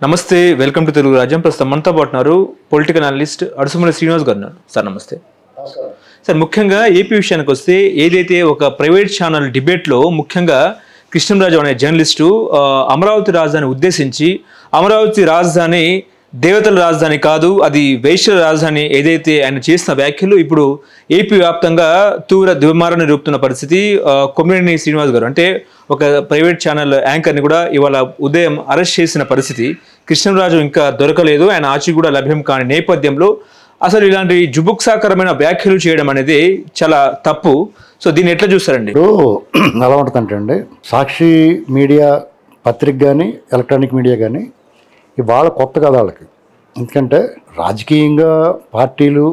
నమస్తే, welcome to Telugu రాజ్యం. ప్రస్తుతం మనతో పాటు ఉన్నారు పొలిటికల్ అనలిస్ట్ అడుసుమల్లి శ్రీనివాస్ గారు ఉన్నారు. సార్ నమస్తే. సార్, ముఖ్యంగా ఏపీ విషయానికి వస్తే ఏదైతే ఒక ప్రైవేట్ ఛానల్ డిబేట్లో ముఖ్యంగా కృష్ణంరాజు అనే జర్నలిస్టు అమరావతి రాజధాని ఉద్దేశించి అమరావతి రాజధాని దేవతల రాజధాని కాదు, అది వైశ్యుల రాజధాని ఏదైతే ఆయన చేసిన వ్యాఖ్యలు ఇప్పుడు ఏపీ వ్యాప్తంగా తీవ్ర దుమారాన్ని రూపుతున్న పరిస్థితి. కొమ్మినేని శ్రీనివాస్ గారు అంటే ఒక ప్రైవేట్ ఛానల్ యాంకర్ని కూడా ఇవాళ ఉదయం అరెస్ట్ చేసిన పరిస్థితి. కృష్ణంరాజు ఇంకా దొరకలేదు, ఆయన ఆచి కూడా లభ్యం కాని నేపథ్యంలో అసలు ఇలాంటి జుబుక్సాకరమైన వ్యాఖ్యలు చేయడం అనేది చాలా తప్పు. సో దీన్ని ఎట్లా చూస్తారండి? ఎలా ఉంటుందంటే అండి, సాక్షి మీడియా పత్రిక కానీ ఎలక్ట్రానిక్ మీడియా కానీ ఇవాళ కొత్త కదా వాళ్ళకి. ఎందుకంటే రాజకీయంగా పార్టీలు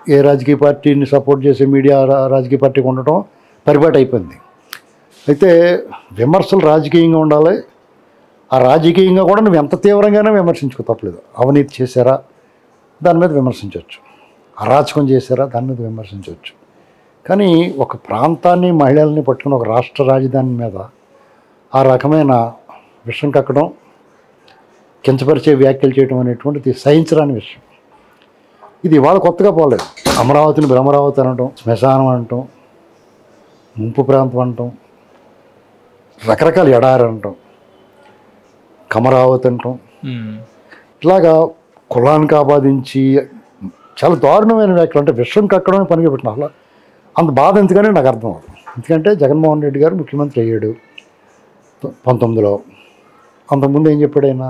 ఏ రాజకీయ పార్టీని సపోర్ట్ చేసే మీడియా రాజకీయ పార్టీకి ఉండటం పరిపాటి అయిపోయింది. అయితే విమర్శలు రాజకీయంగా ఉండాలి. ఆ రాజకీయంగా కూడా నువ్వు ఎంత తీవ్రంగానే విమర్శించుకో, తప్పలేదు. అవినీతి చేశారా దాని మీద విమర్శించవచ్చు, అరాచకం చేశారా దాని మీద విమర్శించవచ్చు. కానీ ఒక ప్రాంతాన్ని మహిళల్ని పట్టుకుని ఒక రాష్ట్ర రాజధాని మీద ఆ రకమైన విషం కక్కడం, కించపరిచే వ్యాఖ్యలు చేయడం అనేటువంటిది సహించరాని విషయం. ఇది ఇవాళ కొత్తగా పోలేదు. అమరావతిని భ్రమరావతి అనటం, శ్మశానం అనటం, ముంపు ప్రాంతం అనటం, రకరకాల ఎడారి అనటం, కమరావతి అనటం, ఇట్లాగా కులానికి ఆపాదించి చాలా దారుణమైన వ్యాఖ్యలు, అంటే విషం కక్కడమే పనిగా పెట్టిన అలా అంత బాధ ఎందుకని నాకు అర్థం అవుతుంది. ఎందుకంటే జగన్మోహన్ రెడ్డి గారు ముఖ్యమంత్రి అయ్యాడు 19లో. అంతకుముందు ఏం చెప్పాడు ఆయన?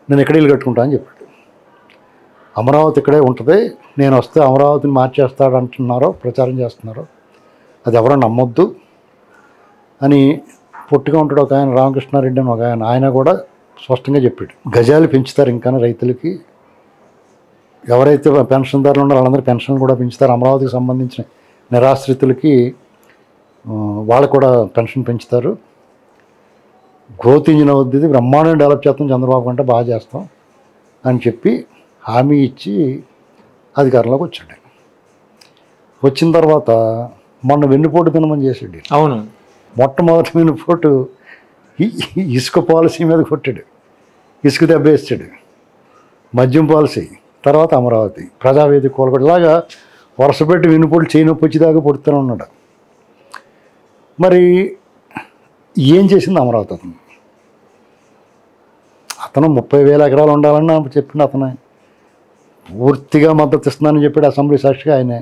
నేను ఎక్కడ ఇల్లు కట్టుకుంటా అని చెప్పాడు. అమరావతి ఇక్కడే ఉంటుంది, నేను వస్తే అమరావతిని మార్చేస్తాడు అంటున్నారో ప్రచారం చేస్తున్నారో అది ఎవరో నమ్మొద్దు అని పొట్టిగా ఉంటాడు ఒక ఆయన, రామకృష్ణారెడ్డి అని ఒక ఆయన కూడా స్పష్టంగా చెప్పాడు. గజాలు పెంచుతారు ఇంకా రైతులకి, ఎవరైతే పెన్షన్దారులు ఉన్నారో వాళ్ళందరూ పెన్షన్లు కూడా పెంచుతారు. అమరావతికి సంబంధించిన నిరాశ్రితులకి వాళ్ళకు కూడా పెన్షన్ పెంచుతారు. గ్రోత్ ఇంజిన్ అవుద్ది, బ్రహ్మాండం డెవలప్ చేస్తాం, చంద్రబాబు కంటే బాగా చేస్తాం అని చెప్పి హామీ ఇచ్చి అధికారంలోకి వచ్చాడు. వచ్చిన తర్వాత మొన్న వెన్నుపోటు తినమని చేసాడు. అవును, మొట్టమొదటి వెన్నుపోటు ఇసుక పాలసీ మీద కొట్టాడు, ఇసుక దెబ్బ వేస్తాడు. మద్యం పాలసీ, తర్వాత అమరావతి, ప్రజావేదిక కోలగొట్టు, ఇలాగా వరుసపెట్టి వెన్నుపోటు చేయి నొప్పి వచ్చేదాకా పొడుతూనే ఉన్నాడు. మరి ఏం చేసింది అమరావతి? అతను 30,000 ఎకరాలు ఉండాలని చెప్పిన అతనే పూర్తిగా మద్దతు ఇస్తున్నానని చెప్పాడు అసెంబ్లీ సాక్షిగా ఆయనే.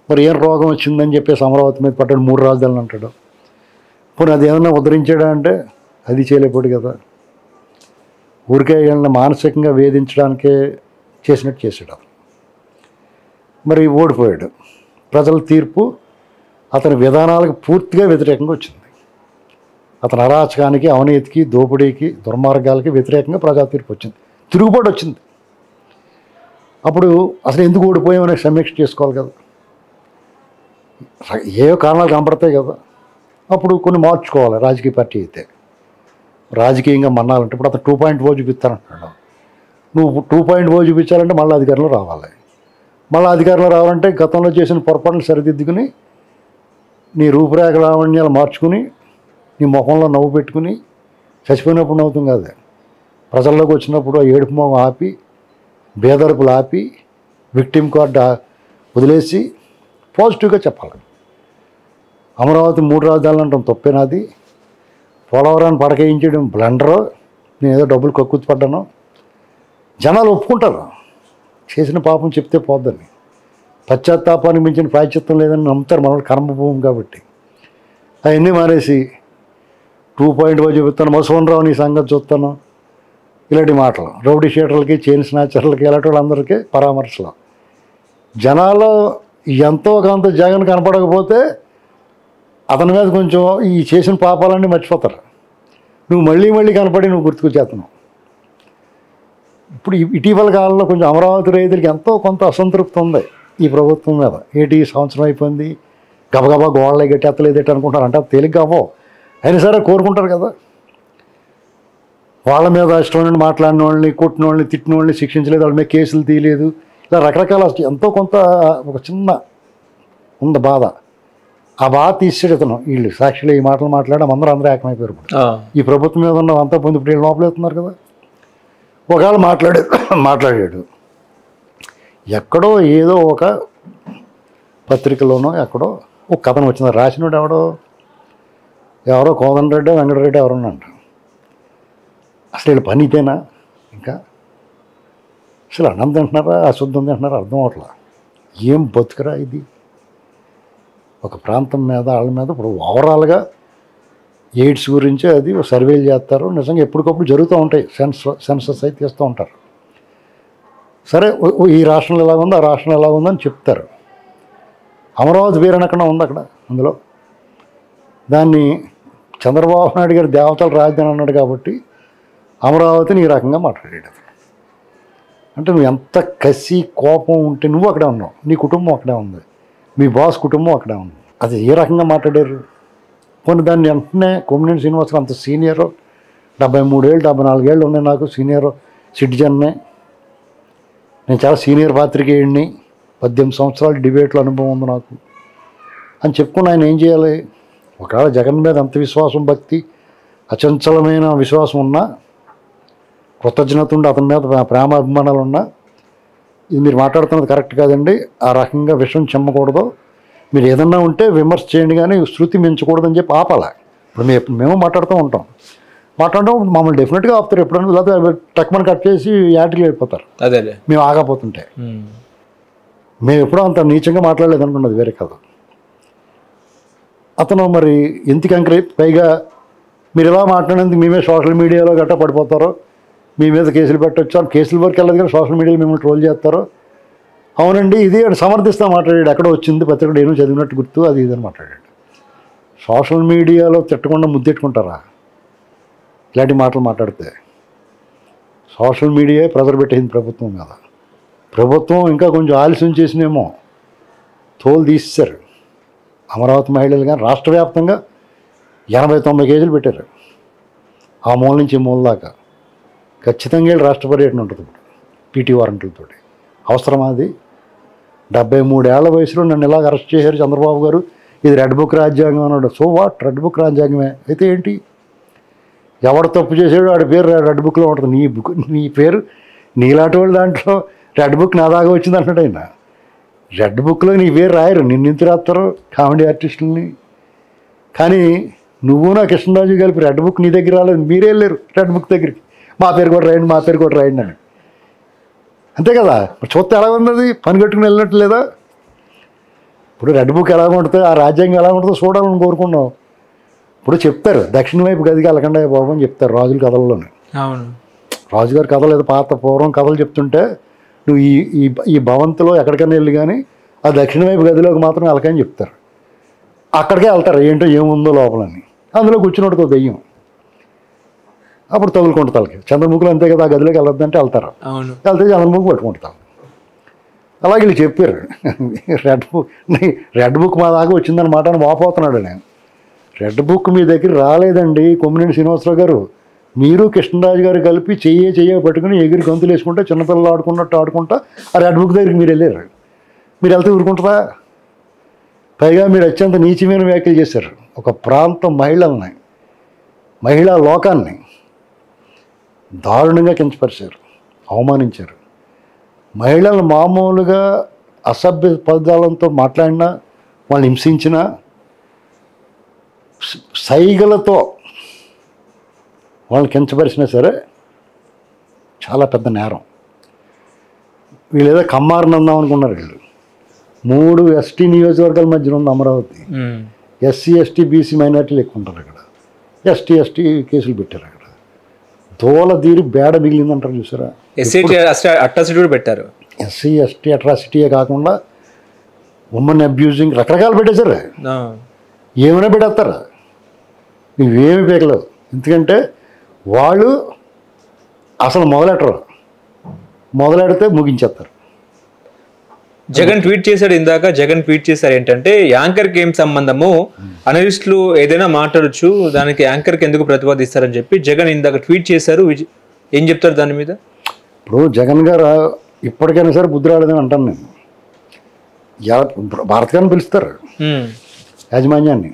మరి ఏం రోగం వచ్చిందని చెప్పేసి అమరావతి మీద పట్టాడు, 3 రాజధానులు అంటాడు. పోనీ అది ఏమన్నా ఉద్ధరించాడా అంటే అది చేయలేకపోయాడు కదా. ఊరికే వీళ్ళని మానసికంగా వేధించడానికే చేసినట్టు చేశాడు అతను. మరి ఓడిపోయాడు. ప్రజల తీర్పు అతని విధానాలకు పూర్తిగా వ్యతిరేకంగా వచ్చింది. అతని అరాచకానికి, అవినీతికి, దోపిడీకి, దుర్మార్గాలకి వ్యతిరేకంగా ప్రజా తీర్పు వచ్చింది, తిరుగుబాటు వచ్చింది. అప్పుడు అసలు ఎందుకు ఓడిపోయామనే సమీక్ష చేసుకోవాలి కదా. ఏ కారణాలు కనపడతాయి కదా. అప్పుడు కొన్ని మార్చుకోవాలి. రాజకీయ పార్టీ అయితే రాజకీయంగా మన్నాలంటే ఇప్పుడు అతను 2.0 చూపిస్తానంటున్నాడు. నువ్వు 2.0 చూపించాలంటే మళ్ళీ అధికారంలో రావాలి. మళ్ళీ అధికారంలో రావాలంటే గతంలో చేసిన పొరపాట్లు సరిదిద్దుకుని నీ రూపురేఖ లావణ్యాలు మార్చుకుని నీ ముఖంలో నవ్వు పెట్టుకుని, చచ్చిపోయినప్పుడు నవ్వుతాం కాదు, ప్రజల్లోకి వచ్చినప్పుడు ఆ ఏడుపు మొహం ఆపి, బేదరుపులు ఆపి, విక్టిమ్ కార్డు వదిలేసి పాజిటివ్గా చెప్పాలి. అమరావతి 3 రాజధానులు అంటాం తప్పేనాది. పోలవరాన్ని పడకేయించడం బ్లండరు. నేను ఏదో డబ్బులు కక్కుర్తి పడ్డాను. జనాలు ఒప్పుకుంటారు, చేసిన పాపం చెప్తే పోద్దని. పశ్చాత్తాపానికి మించిన ప్రాయశ్చిత్తం లేదని నమ్ముతారు మన కర్మభూమి కాబట్టి. అవన్నీ మానేసి 2.0 చెబుతాను, మసోన్ రావు నీ సంగతి చూస్తాను, ఇలాంటి మాటలు రౌడీ షీటర్లకి, చైన్ స్నాచర్లకి, ఇలాంటి వాళ్ళందరికీ పరామర్శలు. జనాలు ఎంతో కొంత జగన్ కనపడకపోతే అతని మీద కొంచెం ఈ చేసిన పాపాలన్నీ మర్చిపోతారు. నువ్వు మళ్ళీ మళ్ళీ కనపడి నువ్వు గుర్తుకొచ్చేస్తున్నావు. ఇప్పుడు ఇటీవల కాలంలో కొంచెం అమరావతి రైతులకి ఎంతో కొంత అసంతృప్తి ఉంది ఈ ప్రభుత్వం మీద. ఈ సంవత్సరం అయిపోయింది, గబగబా గోడలే గట్టెత్తలేదేట అనుకుంటారు. అంటే అది తేలిగ్గా అవ్వవు, అయినా సరే కోరుకుంటారు కదా. వాళ్ళ మీద ఇష్టమైన మాట్లాడిన వాళ్ళని, కొట్టిన వాళ్ళని, తిట్టిన వాళ్ళని శిక్షించలేదు, వాళ్ళ మీద కేసులు తీయలేదు, ఇలా రకరకాల ఎంతో కొంత ఒక చిన్న ఉంది బాధ. ఆ బాధ తీసాడు ఇతను. వీళ్ళు సాక్షిలో ఈ మాటలు మాట్లాడడం అందరూ ఏకమైపోయారు. ఇప్పుడు ఈ ప్రభుత్వం మీద ఉన్న అంతా పొంది ఇప్పుడు వీళ్ళు లోపలేస్తున్నారు కదా. ఒకవేళ మాట్లాడాడు ఎక్కడో ఏదో ఒక పత్రికలోనో ఎక్కడో ఒక కథనం వచ్చింది. రాసినోడు ఎవరో కోదండరెడ్డి వెంకటరెడ్డి ఎవరన్నంట. అసలు వీళ్ళు పని ఇదేనా? ఇంకా అసలు అన్నం తింటున్నారా అశుద్ధం తింటున్నారా అర్థం అవట్లా. ఏం బతుకురా ఇది? ఒక ప్రాంతం మీద వాళ్ళ మీద ఇప్పుడు ఓవరాల్గా ఎయిడ్స్ గురించి అది సర్వేలు చేస్తారు. నిజంగా ఎప్పటికప్పుడు జరుగుతూ ఉంటాయి. సెన్సస్ అయితే తీస్తూ ఉంటారు. సరే ఈ రాష్ట్రంలో ఎలా ఉందో ఆ రాష్ట్రంలో ఎలా ఉందని చెప్తారు. అమరావతి పేరునక్కడ ఉంది అక్కడ. అందులో దాన్ని చంద్రబాబు నాయుడు గారు దేవతల రాజధాని అన్నాడు కాబట్టి అమరావతిని ఈ రకంగా మాట్లాడాడు. అంటే నువ్వు ఎంత కసి కోపం ఉంటే నువ్వు అక్కడే ఉన్నావు, నీ కుటుంబం అక్కడే ఉంది, మీ బాస్ కుటుంబం అక్కడే ఉంది. అది ఏ రకంగా మాట్లాడారు? కొన్ని దాన్ని వెంటనే కొమ్మినేని శ్రీనివాసరావు అంత సీనియర్, 73 ఏళ్ళు 74 ఏళ్ళు ఉన్నాయి నాకు, సీనియర్ సిటిజన్ని, నేను చాలా సీనియర్ పాత్రికేయుడిని, 18 సంవత్సరాలు డిబేట్లో అనుభవం ఉంది నాకు అని చెప్పుకుని ఆయన ఏం చేయాలి? ఒకవేళ జగన్ మీద అంత విశ్వాసం భక్తి అచంచలమైన విశ్వాసం ఉన్నా, కృతజ్ఞత ఉండి అతని మీద ప్రేమ అభిమానాలు ఉన్నా, ఇది మీరు మాట్లాడుతున్నది కరెక్ట్ కాదండి, ఆ రకంగా విషయం చెమ్మకూడదు, మీరు ఏదన్నా ఉంటే విమర్శ చేయండి కానీ శృతి మించకూడదని చెప్పి ఆపాలి. ఇప్పుడు మేము మాట్లాడుతూ ఉంటాం, మమ్మల్ని డెఫినెట్గా ఆపుతారు ఎప్పుడైనా, లేకపోతే టక్మని కట్ చేసి యాటికి వెళ్ళిపోతారు. అదే మేము ఆగపోతుంటే. మేము ఎప్పుడూ అంత నీచంగా మాట్లాడలేదు అనుకున్నది వేరే కాదు. అతను మరి ఎందుకు పైగా మీరు ఇలా మాట్లాడేందుకు మేమే సోషల్ మీడియాలో గట్టా పడిపోతారో, మీ మీద కేసులు పెట్టచ్చు, కేసుల వరకు వెళ్ళదు కానీ సోషల్ మీడియాలో మిమ్మల్ని ట్రోల్ చేస్తారో. అవునండి ఇది సమర్థిస్తా మాట్లాడాడు. ఎక్కడో వచ్చింది పత్రికడు ఏమో చదివినట్టు గుర్తు, అది ఇదని మాట్లాడాడు. సోషల్ మీడియాలో తిట్టకుండా ముద్దెట్టుకుంటారా ఇలాంటి మాటలు మాట్లాడితే? సోషల్ మీడియా ప్రెజర్ పెట్టేసింది ప్రభుత్వం మీద. ప్రభుత్వం ఇంకా కొంచెం ఆలస్యం చేసినేమో తోలు తీసేశారు. అమరావతి మహిళలు కానీ రాష్ట్ర వ్యాప్తంగా 80-90 కేజీలు పెట్టారు, ఆ మూల నుంచి ఈ మూల దాకా. ఖచ్చితంగా రాష్ట్ర పర్యటన ఉంటుంది ఇప్పుడు పీటీ వారెంట్లతో. అవసరమా అది? 73 ఏళ్ల వయసులో నన్ను ఇలాగ అరెస్ట్ చేశారు చంద్రబాబు గారు, ఇది రెడ్ బుక్ రాజ్యాంగం అన్నాడు. సో వాట్, రెడ్ బుక్ రాజ్యాంగమే అయితే ఏంటి? ఎవడు తప్పు చేసాడో వాడి పేరు రెడ్ బుక్లో ఉంటుంది. నీ పేరు నీలాంటి వాళ్ళు దాంట్లో రెడ్ బుక్ నా దాకా వచ్చింది అంటాడు ఆయన. రెడ్ బుక్లో నీ పేరు రాయరు, నిన్నింటి రాస్తారు కామెడీ ఆర్టిస్టులని. కానీ నువ్వు నా కృష్ణరాజు కలిపి రెడ్ బుక్ నీ దగ్గర రాలేదు, మీరే వెళ్ళారు రెడ్ బుక్ దగ్గరికి, మా పేరు కూడా రాయండి అని. అంతే కదా? ఇప్పుడు చూస్తే ఎలా ఉన్నది, పని కట్టుకుని వెళ్ళినట్టు లేదా? ఇప్పుడు రెడ్ బుక్ ఎలా ఉంటుంది, ఆ రాజ్యాంగం ఎలా ఉంటుందో చూడాలని కోరుకున్నాం. ఇప్పుడు చెప్తారు దక్షిణ వైపు గదికి వెళ్ళకుండా బాబు అని చెప్తారు రాజుల కథల్లోనే. రాజుగారి కథలు ఏదో పూర్వం కథలు చెప్తుంటే నువ్వు ఈ భవంతిలో ఎక్కడికైనా వెళ్ళి కానీ ఆ దక్షిణ వైపు గదిలోకి మాత్రం వెళ్ళకని చెప్తారు. అక్కడికే వెళ్తారు, ఏంటో ఏముందో లోపలని. అందులో కూర్చున్నట్టుతో దెయ్యం, అప్పుడు తగులుకుంటు తలకి. చంద్రముఖులు అంతే కదా, ఆ గదిలోకి వెళ్ళొద్దంటే వెళ్తారు, వెళ్తే చంద్రముఖి పట్టుకుంటారు. అలాగే వీళ్ళు చెప్పారు రెడ్ బుక్ మా దాకా వచ్చిందన్నమాట అని వాపోతున్నాడు. నేను రెడ్ బుక్ మీ దగ్గర రాలేదండి కొమ్మినేని శ్రీనివాసరావు గారు, మీరు కృష్ణరాజు గారు కలిపి చెయ్య పట్టుకుని ఎగిరి గొంతులు వేసుకుంటే చిన్నపిల్లలు ఆడుకుంటా ఆ రెడ్ బుక్ దగ్గరికి మీరు వెళ్ళారు. మీరు వెళ్తే ఊరుకుంటారా? పైగా మీరు అత్యంత నీచమైన వ్యాఖ్యలు చేశారు. ఒక ప్రాంతం మహిళల్ని, మహిళా లోకాన్ని దారుణంగా కించపరిచారు, అవమానించారు. మహిళలు మామూలుగా అసభ్య పదాలతో మాట్లాడినా, వాళ్ళని హింసించినా, సైగలతో వాళ్ళని కించపరిచినా సరే చాలా పెద్ద నేరం. వీళ్ళు ఏదో కమ్మారని అందాం అనుకున్నారు. వీళ్ళు 3 ఎస్టీ నియోజకవర్గాల మధ్యన ఉంది అమరావతి. ఎస్సీ ఎస్టీ బీసీ మైనార్టీలు ఎక్కువ ఉంటారు అక్కడ. ఎస్టీ కేసులు పెట్టారు అక్కడ. దోల తీరి బేడ మిగిలిందంటారు చూసారా. అట్రాసిటీ పెట్టారు. ఎస్సీ ఎస్టీ అట్రాసిటీయే కాకుండా ఉమెన్ అబ్యూజింగ్ రకరకాలు పెట్టేశారు. ఏమైనా పెట్టేస్తారు, నువ్వేమి పీకలేవు. ఎందుకంటే వాళ్ళు అసలు మొదలెడితే ముగించేస్తారు. జగన్ ట్వీట్ చేశాడు ఇందాక. జగన్ ట్వీట్ చేశారు ఏంటంటే, యాంకర్కి ఏం సంబంధము, అనలిస్టులు ఏదైనా మాట్లాడచ్చు, దానికి యాంకర్కి ఎందుకు ప్రతిపాదిస్తారని చెప్పి జగన్ ఇందాక ట్వీట్ చేశారు. ఏం చెప్తారు దాని మీద? ఇప్పుడు జగన్ గారు ఇప్పటికైనా సరే బుద్ధి రాలేదని అంటాను నేను. భారత్ గారిని పిలుస్తారు, యాజమాన్యాన్ని.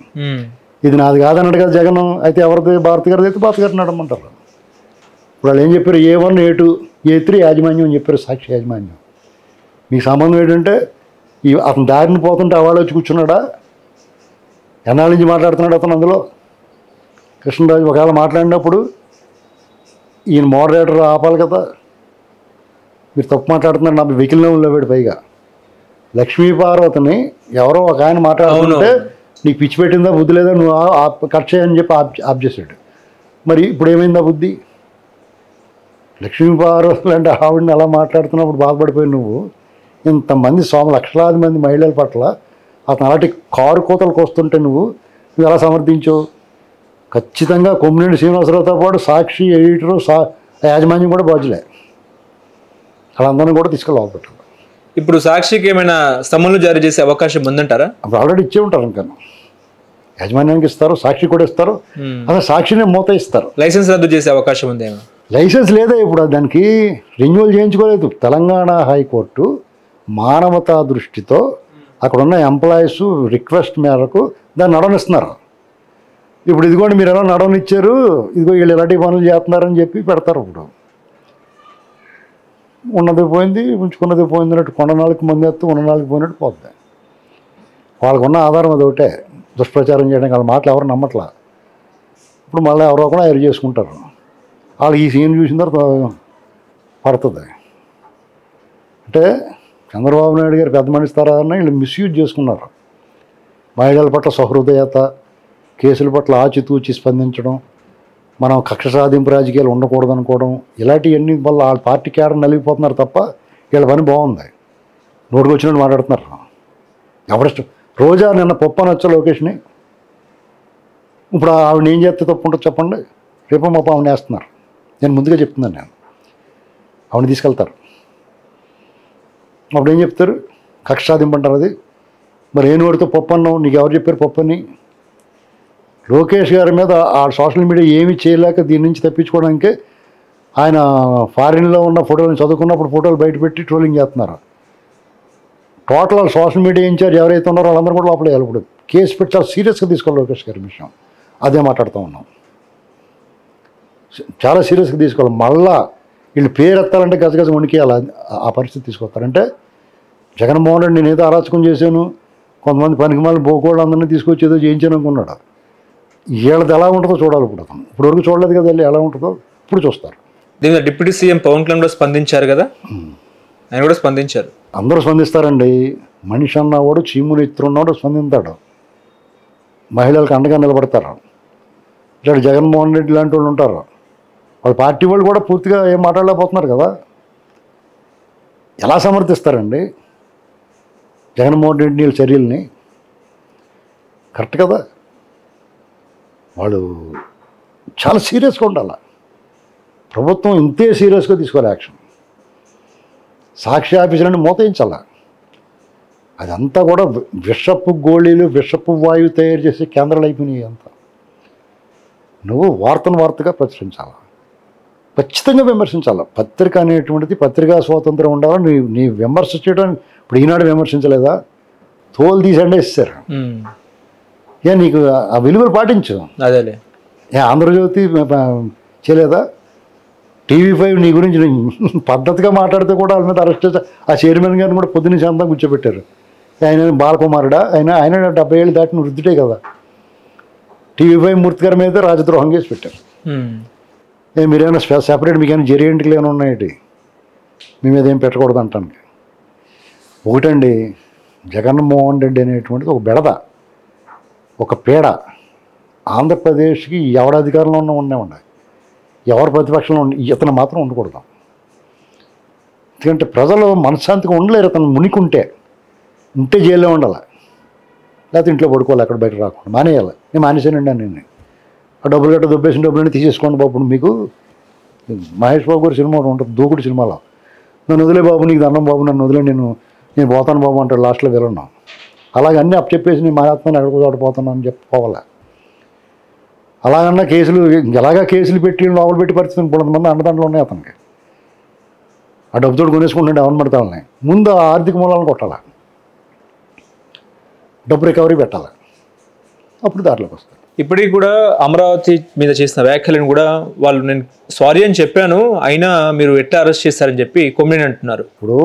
ఇది నాది కాదన్నాడు కదా జగన్, అయితే ఎవరిది భారతి గారిది అయితే భారతి గారిని నడమంటారు. ఇప్పుడు వాళ్ళు ఏం చెప్పారు, A1 A2 A3 యాజమాన్యం అని చెప్పారు, సాక్షి యాజమాన్యం. మీకు సంబంధం ఏంటంటే అతను దారిని పోతుంటే అవాళ్ళు వచ్చి కూర్చున్నాడా, ఎన్నాళ్ళ నుంచి మాట్లాడుతున్నాడు అతను అందులో. కృష్ణరాజు ఒకవేళ మాట్లాడినప్పుడు ఈయన మోడరేటర్ ఆపాలి కదా, మీరు తప్పు మాట్లాడుతున్నారు నా వెహికల్లో వెళ్ళాడు. పైగా లక్ష్మీపార్వతిని ఎవరో ఒక ఆయన మాట్లాడుతుంటే నీకు పిచ్చి పెట్టిందా, బుద్ధి లేదా, నువ్వు కట్ చేయని చెప్పి ఆప్ చేశాడు. మరి ఇప్పుడు ఏమైందా బుద్ధి? లక్ష్మీపార్వతి అంటే ఆవిడని అలా మాట్లాడుతున్నప్పుడు బాధపడిపోయి నువ్వు ఇంతమంది లక్షలాది మంది మహిళల పట్ల అతను అలాంటి కారు కోతలకు వస్తుంటే నువ్వు ఎలా సమర్థించావు? ఖచ్చితంగా కొమ్మినేని శ్రీనివాసరావుతో పాటు సాక్షి ఎడిటరు యాజమాన్యం కూడా బాధ్యులే. వాళ్ళందరినీ కూడా తీసుకెళ్ళాలి. ఇప్పుడు సాక్షికి ఏమైనా సమన్లు జారీ చేసే అవకాశం ఉందంటారా? అప్పుడు ఆల్రెడీ ఇచ్చే ఉంటారు, ఇంకా యాజమాన్యానికి ఇస్తారు, సాక్షి కూడా ఇస్తారు, అదే సాక్షిని మూత ఇస్తారు. లైసెన్స్ రద్దు చేసే అవకాశం ఉందేమో. లైసెన్స్ లేదా ఇప్పుడు, దానికి రెన్యువల్ చేయించుకోలేదు. తెలంగాణ హైకోర్టు మానవతా దృష్టితో అక్కడున్న ఎంప్లాయీస్ రిక్వెస్ట్ మేరకు దాన్ని నడవనిస్తున్నారు. ఇప్పుడు ఇదిగోండి మీరు ఎలా నడవనిచ్చారు, ఇదిగో వీళ్ళు ఎలాంటి పనులు చేస్తున్నారని చెప్పి పెడతారు. ఇప్పుడు ఉన్నది పోయింది, ఉంచుకున్నది పోయింది అన్నట్టు కొండనాళ్ళకి మంది ఎత్తు ఉన్ననాళ్ళకి పోయినట్టు పోతుంది. వాళ్ళకు ఉన్న ఆధారం అది ఒకటే, దుష్ప్రచారం చేయడానికి. వాళ్ళ మాటలు ఎవరు నమ్మట్లా. ఇప్పుడు మళ్ళీ ఎవరో కూడా ఎరు చేసుకుంటారు. వాళ్ళు ఈ సీన్ చూసిన తర్వాత పడుతుంది. అంటే చంద్రబాబు నాయుడు గారు పెద్ద మనిస్తారా అని వీళ్ళు మిస్యూజ్ చేసుకున్నారు. మహిళల పట్ల సహృదయత, కేసుల పట్ల ఆచితూచి స్పందించడం, మనం కక్ష సాధింపు రాజకీయాలు ఉండకూడదు అనుకోవడం, ఇలాంటివన్నీ వల్ల వాళ్ళ పార్టీ క్యాడర్ నలిగిపోతున్నారు తప్ప వీళ్ళ పని బాగుంది. నోటికి వచ్చినట్టు మాట్లాడుతున్నారు. ఎవరిష్టం. రోజా నిన్న పప్పు అనొచ్చా లోకేష్ని? ఇప్పుడు ఆవిడ ఏం చేస్తే తప్పు ఉంటుంది చెప్పండి? రేపు మా ఆవిడని వేస్తున్నారు. నేను ముందుగా చెప్తున్నాను, నేను ఆవిడని తీసుకెళ్తారు. అప్పుడు ఏం చెప్తారు? కక్ష సాధింపు అంటారు. అది మరి ఏ నోటితో పప్పు అన్నావు, నీకు ఎవరు చెప్పారు పప్పు అని? లోకేష్ గారి మీద ఆ సోషల్ మీడియా ఏమీ చేయలేక దీని నుంచి తప్పించుకోవడానికే ఆయన ఫారిన్లో ఉన్న ఫోటోలను చదువుకున్నప్పుడు ఫోటోలు బయటపెట్టి ట్రోలింగ్ చేస్తున్నారు. టోటల్ సోషల్ మీడియా ఇన్ఛార్జ్ ఎవరైతే ఉన్నారో వాళ్ళందరూ కూడా లోపల ఇప్పుడు కేసు పెట్టి చాలా సీరియస్గా తీసుకోవాలి లోకేష్ గారి విషయం. అదే మాట్లాడుతూ ఉన్నాం, చాలా సీరియస్గా తీసుకోవాలి. మళ్ళా వీళ్ళు పేరు ఎత్తాలంటే గజగజ వణికేయాలి. ఆ పరిస్థితి తీసుకొస్తారంటే జగన్మోహన్ రెడ్డి నేనేదో అరాచకం చేశాను, కొంతమంది పనికి మళ్ళీ పోకోళ్ళు అందరినీ తీసుకొచ్చి ఏదో చేయించాను అనుకున్నాడు. వీళ్ళది ఎలా ఉంటుందో చూడాలి. ఇప్పుడు అతను ఇప్పటివరకు చూడలేదు కదా, ఎలా ఉంటుందో ఇప్పుడు చూస్తారు. దీని డిప్యూటీ సీఎం పవన్ కళ్యాణ్ కూడా స్పందించారు కదా, ఆయన కూడా స్పందించారు. అందరూ స్పందిస్తారండి. మనిషి అన్నవాడు చీములు ఎత్తున్నవాడు స్పందిస్తాడు, మహిళలకు అండగా నిలబడతారు. ఇట్లా జగన్మోహన్ రెడ్డి లాంటి వాళ్ళు ఉంటారు. వాళ్ళ పార్టీ వాళ్ళు కూడా పూర్తిగా ఏం మాట్లాడలేకపోతున్నారు కదా. ఎలా సమర్థిస్తారండి జగన్మోహన్ రెడ్డి చర్యల్ని? కరెక్ట్ కదా. వాళ్ళు చాలా సీరియస్గా ఉండాలి. ప్రభుత్వం ఇంతే సీరియస్గా తీసుకోవాలి యాక్షన్. సాక్షి ఆఫీసులన్నీ మోతయించాల. అదంతా కూడా విషపు గోళీలు, విషపు వాయువు తయారు చేసే కేంద్రాలు అయిపోయినాయి. అంతా నువ్వు వార్తగా ప్రచురించాలి, ఖచ్చితంగా విమర్శించాలి. పత్రిక అనేటువంటిది పత్రికా స్వాతంత్రం ఉండాలని నీ విమర్శ చేయడానికి. ఇప్పుడు ఈనాడు విమర్శించలేదా? తోలు తీసండి ఇస్తారు. నీకు ఆ విలువలు పాటించు. అదేలే. ఆంధ్రజ్యోతి చేయలేదా? TV5 నీ గురించి పద్ధతిగా మాట్లాడితే కూడా వాళ్ళ మీద అరెస్ట్ చేసి ఆ చైర్మన్ గారిని కూడా పొద్దున్న శాంతం కూర్చోబెట్టారు. ఆయన బాలకుమారుడా, ఆయన 70 ఏళ్ళు దాటిన వృద్ధుడే కదా. TV5 మూర్తి గారి మీద రాజద్రోహం చేసి పెట్టారు. మీరేమైనా సెపరేట్ మీకైనా జెరియంటికలు ఏమైనా ఉన్నాయేంటి? మీ మీద ఏం పెట్టకూడదు అంటానికి. ఒకటండి, జగన్మోహన్ రెడ్డి అనేటువంటిది ఒక బెడద, ఒక పీడ. ఆంధ్రప్రదేశ్కి ఎవరి అధికారంలో ఉన్నాయి, ఎవరి ప్రతిపక్షంలో ఇతను మాత్రం ఉండకూడదు. ఎందుకంటే ప్రజలు మనశ్శాంతిగా ఉండలేరు. అతను మునికుంటే జైల్లో ఉండాలి, లేకపోతే ఇంట్లో పడుకోవాలి, ఎక్కడ బయట రాకుండా మానేయాలి. నేను మానేసానండి. నేను ఆ డబ్బులు గట్ట దొబ్బేసిన డబ్బులన్నీ తీసేసుకోండి బాబు. మీకు మహేష్ బాబు గారి సినిమా ఉంటుంది, దూకుడు సినిమాలో, నన్ను వదిలే బాబు, నీకు దండం బాబు, నన్ను వదిలే, నేను పోతాను బాబు అంటాడు లాస్ట్లో వెళ్ళను. అలాగే అన్నీ అప్పచెప్పేసి నేను మానేస్తున్నాను, ఎక్కడికో చోట పోతున్నాను అని చెప్పుకోవాలి. అలాగన్నా కేసులు, ఎలాగా కేసులు పెట్టి లోపల పెట్టి పరిస్థితి కొంతమంది అండదండలు ఉన్నాయి అతనికి. ఆ డబ్బుతో కొనేసుకుంటుంటే ఎవరిని పడతాలని ముందు ఆ ఆర్థిక మూలాలను కొట్టాలి, డబ్బు రికవరీ పెట్టాలి. అప్పుడు దాంట్లోకి వస్తారు. ఇప్పటికి కూడా అమరావతి మీద చేసిన వ్యాఖ్యలను కూడా వాళ్ళు నేను సారీ అని చెప్పాను అయినా మీరు ఎట్లా అరెస్ట్ చేస్తారని చెప్పి కొమ్మినేని అంటున్నారు. ఇప్పుడు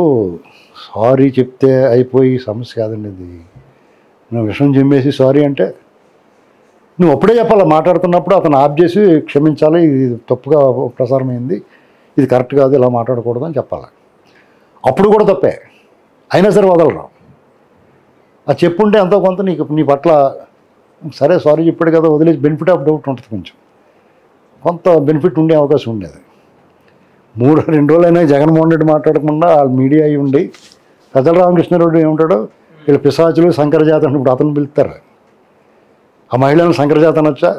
సారీ చెప్తే అయిపోయి సమస్య కాదండి. ఇది నువ్వు విషయం చెప్పేసి సారీ అంటే నువ్వు అప్పుడే చెప్పాలి. మాట్లాడుతున్నప్పుడు అతను ఆఫ్ చేసి క్షమించాలి, ఇది తప్పుగా ప్రసారమైంది, ఇది కరెక్ట్ కాదు, ఇలా మాట్లాడకూడదు అని చెప్పాలి. అప్పుడు కూడా తప్పే, అయినా సరే వదలరు. అది చెప్పుంటే ఎంతో కొంత నీ పట్ల సరే సారీ చెప్పాడు కదా వదిలేసి బెనిఫిట్ ఆఫ్ డౌట్ ఉంటుంది, కొంచెం కొంత బెనిఫిట్ ఉండే అవకాశం ఉండేది. 2 రోజులైనా జగన్మోహన్ రెడ్డి మాట్లాడకుండా వాళ్ళు మీడియా అయి ఉండి సజ్జల రామకృష్ణారెడ్డి ఏమంటాడో వీళ్ళు పిశాచులు శంకరజాత అంటే ఇప్పుడు అతను పిలుస్తారు. ఆ మహిళలను శంకరజాత అనొచ్చా?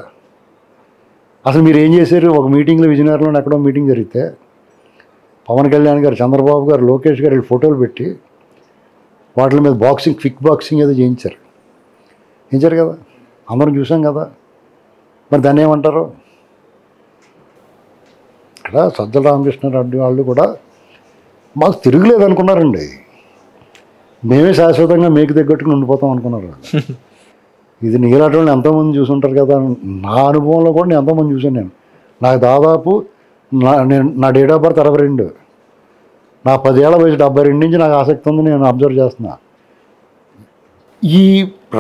అసలు మీరు ఏం చేశారు? ఒక మీటింగ్లో విజయనగరంలో ఎక్కడో మీటింగ్ జరిగితే పవన్ కళ్యాణ్ గారు, చంద్రబాబు గారు, లోకేష్ గారు ఫోటోలు పెట్టి వాటి మీద క్విక్ బాక్సింగ్ ఏదో చేయించారు కదా, అందరం చూసాం కదా. మరి దాన్ని ఏమంటారు? ఇక్కడ సజ్జల రామకృష్ణారెడ్డి వాళ్ళు కూడా మాకు తిరుగులేదు అనుకున్నారండి. మేమే శాశ్వతంగా మేకు తగ్గట్టుకుని ఉండిపోతాం అనుకున్నారు. ఇది నీలాంటి వాళ్ళు ఎంతోమంది చూసుంటారు కదా. నా అనుభవంలో కూడా నేను ఎంతోమంది చూసాను. నాకు దాదాపు నా డేట్ ఆఫ్ బర్త్ 62, నా 10 ఏళ్ల వయసు 72 నుంచి నాకు ఆసక్తి ఉంది, నేను అబ్జర్వ్ చేస్తున్నా. ఈ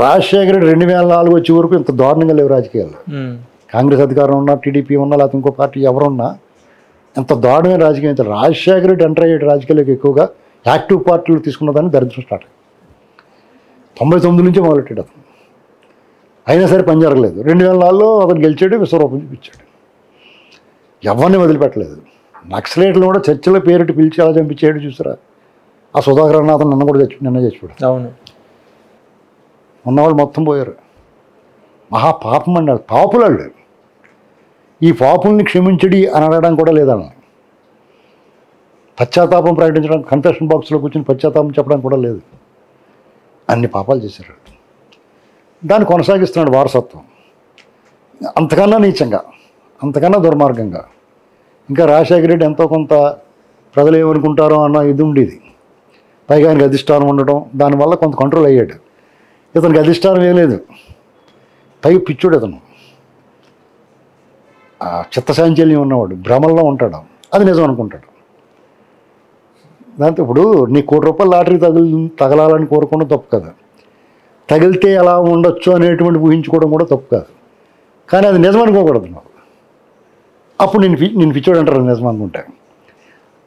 రాజశేఖర రెడ్డి 2004 వచ్చే వరకు ఇంత దారుణంగా లేవు రాజకీయాలు. కాంగ్రెస్ అధికారం ఉన్నా, టీడీపీ ఉన్నా, లేకపోతే ఇంకో పార్టీ ఎవరున్నా ఎంత దారుణమైన రాజకీయం. అయితే రాజశేఖర రెడ్డి ఎంటర్ అయ్యే రాజకీయాలకు ఎక్కువగా యాక్టివ్ పార్టీలు తీసుకున్నదాన్ని దరిద్రం స్టార్ట్ 99 నుంచే మొదలెట్టాడు అతను. అయినా సరే పని జరగలేదు. 2004లో అతను గెలిచాడు, విశ్వరూపం చూపించాడు, ఎవరిని వదిలిపెట్టలేదు. నక్సలైట్లు కూడా చర్చల పేరిటి పిలిచి అలా చంపించాడు చూసారా. ఆ సుధాకర్ అన్న అతను నిన్న చచ్చిపోయాడు. అవును, ఉన్నవాళ్ళు మొత్తం పోయారు. మహా పాపం అన్నాడు, పాపులాళ్ళు. ఈ పాపుల్ని క్షమించడి అని అడగడం కూడా లేదన్న. పశ్చాత్తాపం ప్రకటించడం, కన్ఫెషన్ బాక్స్లో కూర్చొని పశ్చాత్తాపం చెప్పడం కూడా లేదు. అన్ని పాపాలు చేశారు. దాన్ని కొనసాగిస్తున్నాడు వారసత్వం. అంతకన్నా నీచంగా, అంతకన్నా దుర్మార్గంగా. ఇంకా రాజశేఖర రెడ్డి ఎంతో కొంత ప్రజలు ఏమనుకుంటారో అన్న ఇది ఉండేది. పైగా ఆయనకి అధిష్టానం ఉండడం, దానివల్ల కొంత కంట్రోల్ అయ్యాడు. ఇతనికి అధిష్టానం ఏం లేదు, పైగా పిచ్చుడు ఇతను. చిత్తశాంచల్యం ఉన్నవాడు, భ్రమల్లో ఉంటాడు, అది నిజం అనుకుంటాడు. దాంతో ఇప్పుడు నీ ₹1 కోటి లాటరీ తగలాలని కోరుకోవడం తప్పు కదా, తగిలితే ఎలా ఉండొచ్చు అనేటువంటి ఊహించుకోవడం కూడా తప్పు కాదు. కానీ అది నిజం అనుకోకూడదు నువ్వు. అప్పుడు నేను పిచ్చోడు అంటారు నిజం అనుకుంటే.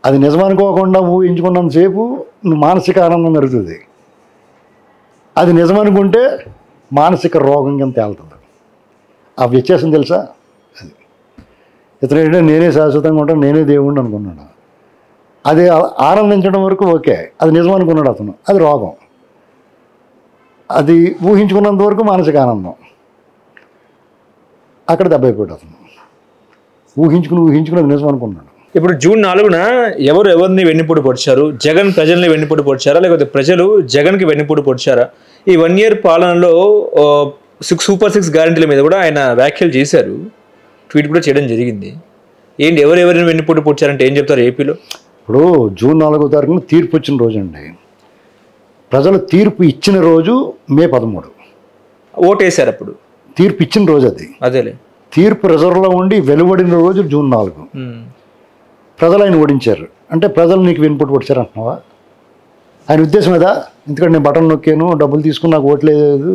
అది నిజం అనుకోకుండా ఊహించుకున్నంతసేపు నువ్వు మానసిక ఆనందం కలుగుతుంది. అది నిజం అనుకుంటే మానసిక రోగం కింద తేలుతుంది. ఆ వ్యత్యాసం తెలుసా? అది ఇతను ఏంటంటే నేనే శాశ్వతంగా ఉంటాను, నేనే దేవుణ్ణి అనుకున్నాడు. అది ఆనందించడం వరకు ఓకే, అది నిజం అనుకున్నాడు అతను, అది రోగం. అది ఊహించుకున్నంత వరకు మానసిక ఆనందం, అక్కడ దెబ్బైపోయాడు అతను. ఊహించుకుని అది నిజం అనుకున్నాడు. ఇప్పుడు June 4న ఎవరిని వెన్నుపోటు పొడిచారు? జగన్ ప్రజల్ని వెన్నుపోటు పొడిచారా, లేకపోతే ప్రజలు జగన్కి వెన్నుపోటు పొడిచారా? ఈ 1 year పాలనలో సూపర్ 6 గ్యారెంటీల మీద కూడా ఆయన వ్యాఖ్యలు చేశారు, ట్వీట్ కూడా చేయడం జరిగింది. ఏంటి ఎవరెవరిని వెన్నుపోటు పొడిచారంటే ఏం చెప్తారు ఏపీలో? ఇప్పుడు June 4వ తారీఖున తీర్పు వచ్చిన రోజు అండి. ప్రజలు తీర్పు ఇచ్చిన రోజు May 13. ఓటేశారు అప్పుడు. తీర్పు ఇచ్చిన రోజు అది. అదేలే. తీర్పు రిజర్వ్లో ఉండి వెలువడిన రోజు June 4. ప్రజలు ఆయన ఓడించారు అంటే ప్రజలు నీకు వెన్నుపోటు పొడిచారు అంటున్నావా? ఆయన ఉద్దేశం ఏదా? ఎందుకంటే నేను బటన్ నొక్కాను, డబ్బులు తీసుకుని నాకు ఓట్లేదు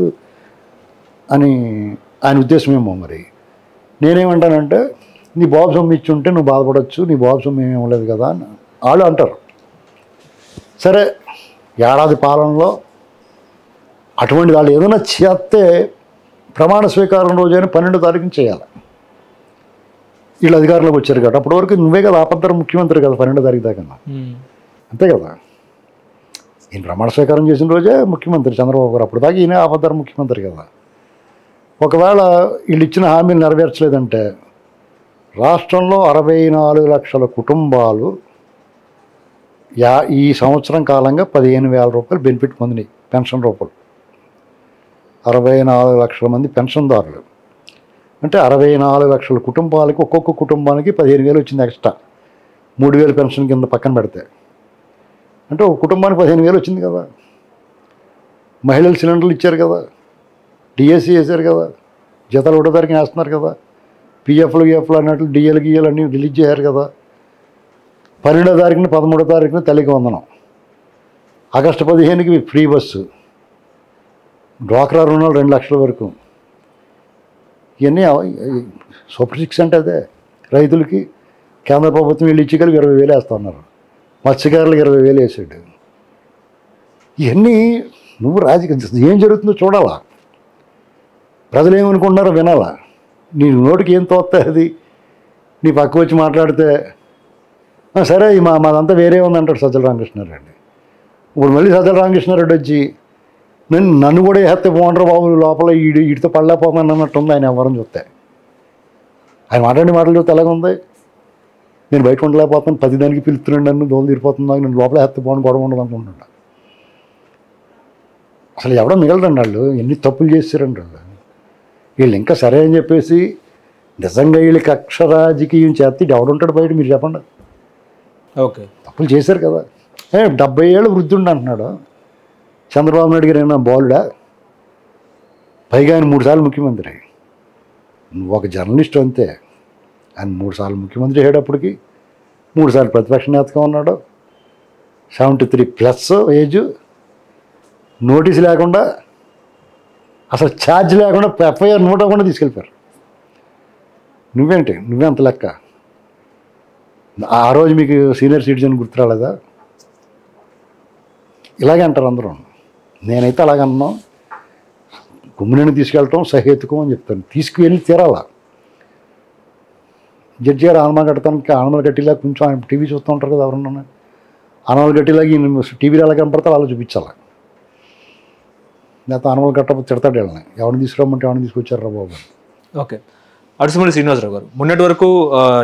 అని ఆయన ఉద్దేశం ఏమో. మరి నేనేమంటానంటే నీ బాబు సొమ్ము ఇచ్చి ఉంటే నువ్వు బాధపడవచ్చు, నీ బాబు సొమ్ము ఏమీ ఇవ్వలేదు కదా అని వాళ్ళు అంటారు. సరే, ఏడాది పాలనలో అటువంటి వాళ్ళు ఏదైనా చేస్తే ప్రమాణ స్వీకారం రోజైనా 12వ తారీఖున చేయాలి. వీళ్ళు అధికారంలోకి వచ్చారు కదా, అప్పటి వరకు నువ్వే కదా ఆపద్దర ముఖ్యమంత్రి కదా 12వ తారీఖు దాకా, అంతే కదా. ఈయన ప్రమాణ స్వీకారం చేసిన రోజే ముఖ్యమంత్రి చంద్రబాబు గారు, అప్పుడు దాకా ఈయన ఆపద్దర ముఖ్యమంత్రి కదా. ఒకవేళ వీళ్ళు ఇచ్చిన హామీలు నెరవేర్చలేదంటే రాష్ట్రంలో 64 లక్షల కుటుంబాలు ఈ సంవత్సరం కాలంగా 15,000 రూపాయలు బెనిఫిట్ పొందినాయి పెన్షన్ రూపాయలు. 64 లక్షల మంది పెన్షన్దారులు అంటే 64 లక్షల కుటుంబాలకి ఒక్కొక్క కుటుంబానికి 15,000 వచ్చింది ఎక్స్ట్రా. 3,000 పెన్షన్ కింద పక్కన పెడితే అంటే ఒక కుటుంబానికి 15,000 వచ్చింది కదా. మహిళలు సిలిండర్లు ఇచ్చారు కదా, డిఎస్సి వేశారు కదా, జీతాలు 1వ తారీఖున వేస్తున్నారు కదా. పిఎఫ్లు అన్నట్లు డిఎల్ అన్నీ రిలీజ్ చేశారు కదా. 12వ తారీఖున 13వ తారీఖున తల్లికి వందనం, ఆగస్టు 15కి ఫ్రీ బస్సు, డ్వాక్రా రుణాలు 2 లక్షల వరకు. ఇవన్నీ సూపర్ 6 అంటే అదే. రైతులకి కేంద్ర ప్రభుత్వం వీళ్ళు ఇచ్చి కలిపి 20,000 వేస్తా ఉన్నారు. మత్స్యకారులకు 20,000 వేసాడు. ఇవన్నీ నువ్వు రాజకీయ ఏం జరుగుతుందో చూడాలా, ప్రజలు ఏమనుకుంటున్నారో వినాలా. నీ నోటికి ఏం తోస్తాయి అది నీ పక్క వచ్చి మాట్లాడితే సరే మాదంతా వేరే ఉందంటాడు సజ్జల రామకృష్ణారెడ్డి. ఇప్పుడు మళ్ళీ సజ్జల రామకృష్ణారెడ్డి వచ్చి నన్ను కూడా వేస్తే బాగుంటారు బాబు, లోపల వీటితో పడలేకపోతున్నాను అన్నట్టు ఉంది ఆయన ఎవరని చూస్తే. ఆయన మాటలు చూస్తే ఎలాగుంది, నేను బయట ఉండలేకపోతాను, 10 దానికి పిలుస్తున్నాడు, నన్ను దోలు తీరిపోతుందా, నేను లోపల వేస్తే బాగుండి గొడవ ఉండదు అనుకుంటున్నాడు. అసలు ఎవడో మిగలరండి వాళ్ళు, ఎన్ని తప్పులు చేస్తారండి వాళ్ళు. వీళ్ళు ఇంకా సరే అని చెప్పేసి నిజంగా వీళ్ళకి కక్ష రాజకీయం చేస్తే ఎవడుంటాడు బయట, మీరు చెప్పండి. ఓకే, తప్పులు చేశారు కదా. 70 ఏళ్ళు వృద్ధుండి అంటున్నాడు చంద్రబాబు నాయుడు గారు. ఏమన్నా బాలుడా, పైగా ఆయన 3 సార్లు ముఖ్యమంత్రి. నువ్వు ఒక జర్నలిస్ట్ అంతే. ఆయన 3 సార్లు ముఖ్యమంత్రి అయ్యేటప్పటికి 3 సార్లు ప్రతిపక్ష నేతగా ఉన్నాడు. 73+ ఏజ్, నోటీసు లేకుండా, అసలు ఛార్జ్ లేకుండా ఎఫ్ఐఆర్ నోట్ అవ్వకుండా తీసుకెళ్ళిపోయారు. నువ్వెంత లెక్క. ఆ రోజు మీకు సీనియర్ సిటిజన్ గుర్తు రాలేదా? ఇలాగే అంటారు అందరూ. నేనైతే అలాగన్నాను, గుమ్మిని తీసుకెళ్ళటం సహేతుకం అని చెప్తాను. తీసుకువెళ్ళి తీరాలా. జడ్జి గారు ఆనమల్ కడతానికి ఆనమల్ గట్టిలాగా కొంచెం ఆయన టీవీ చూస్తూ ఉంటారు కదా ఎవరన్నా, ఆనమల్ గట్టిలాగా టీవీలో ఎలా కనపడతారు అలా చూపించాలి. లేకపోతే ఆనమల్ కట్టకపోతే తిడతాడు వెళ్ళని, ఎవరిని తీసుకురమ్మంటే ఎవరిని తీసుకొచ్చారా బాబు. ఓకే, అడుసుమల్లి శ్రీనివాసరావు గారు, మొన్నటి వరకు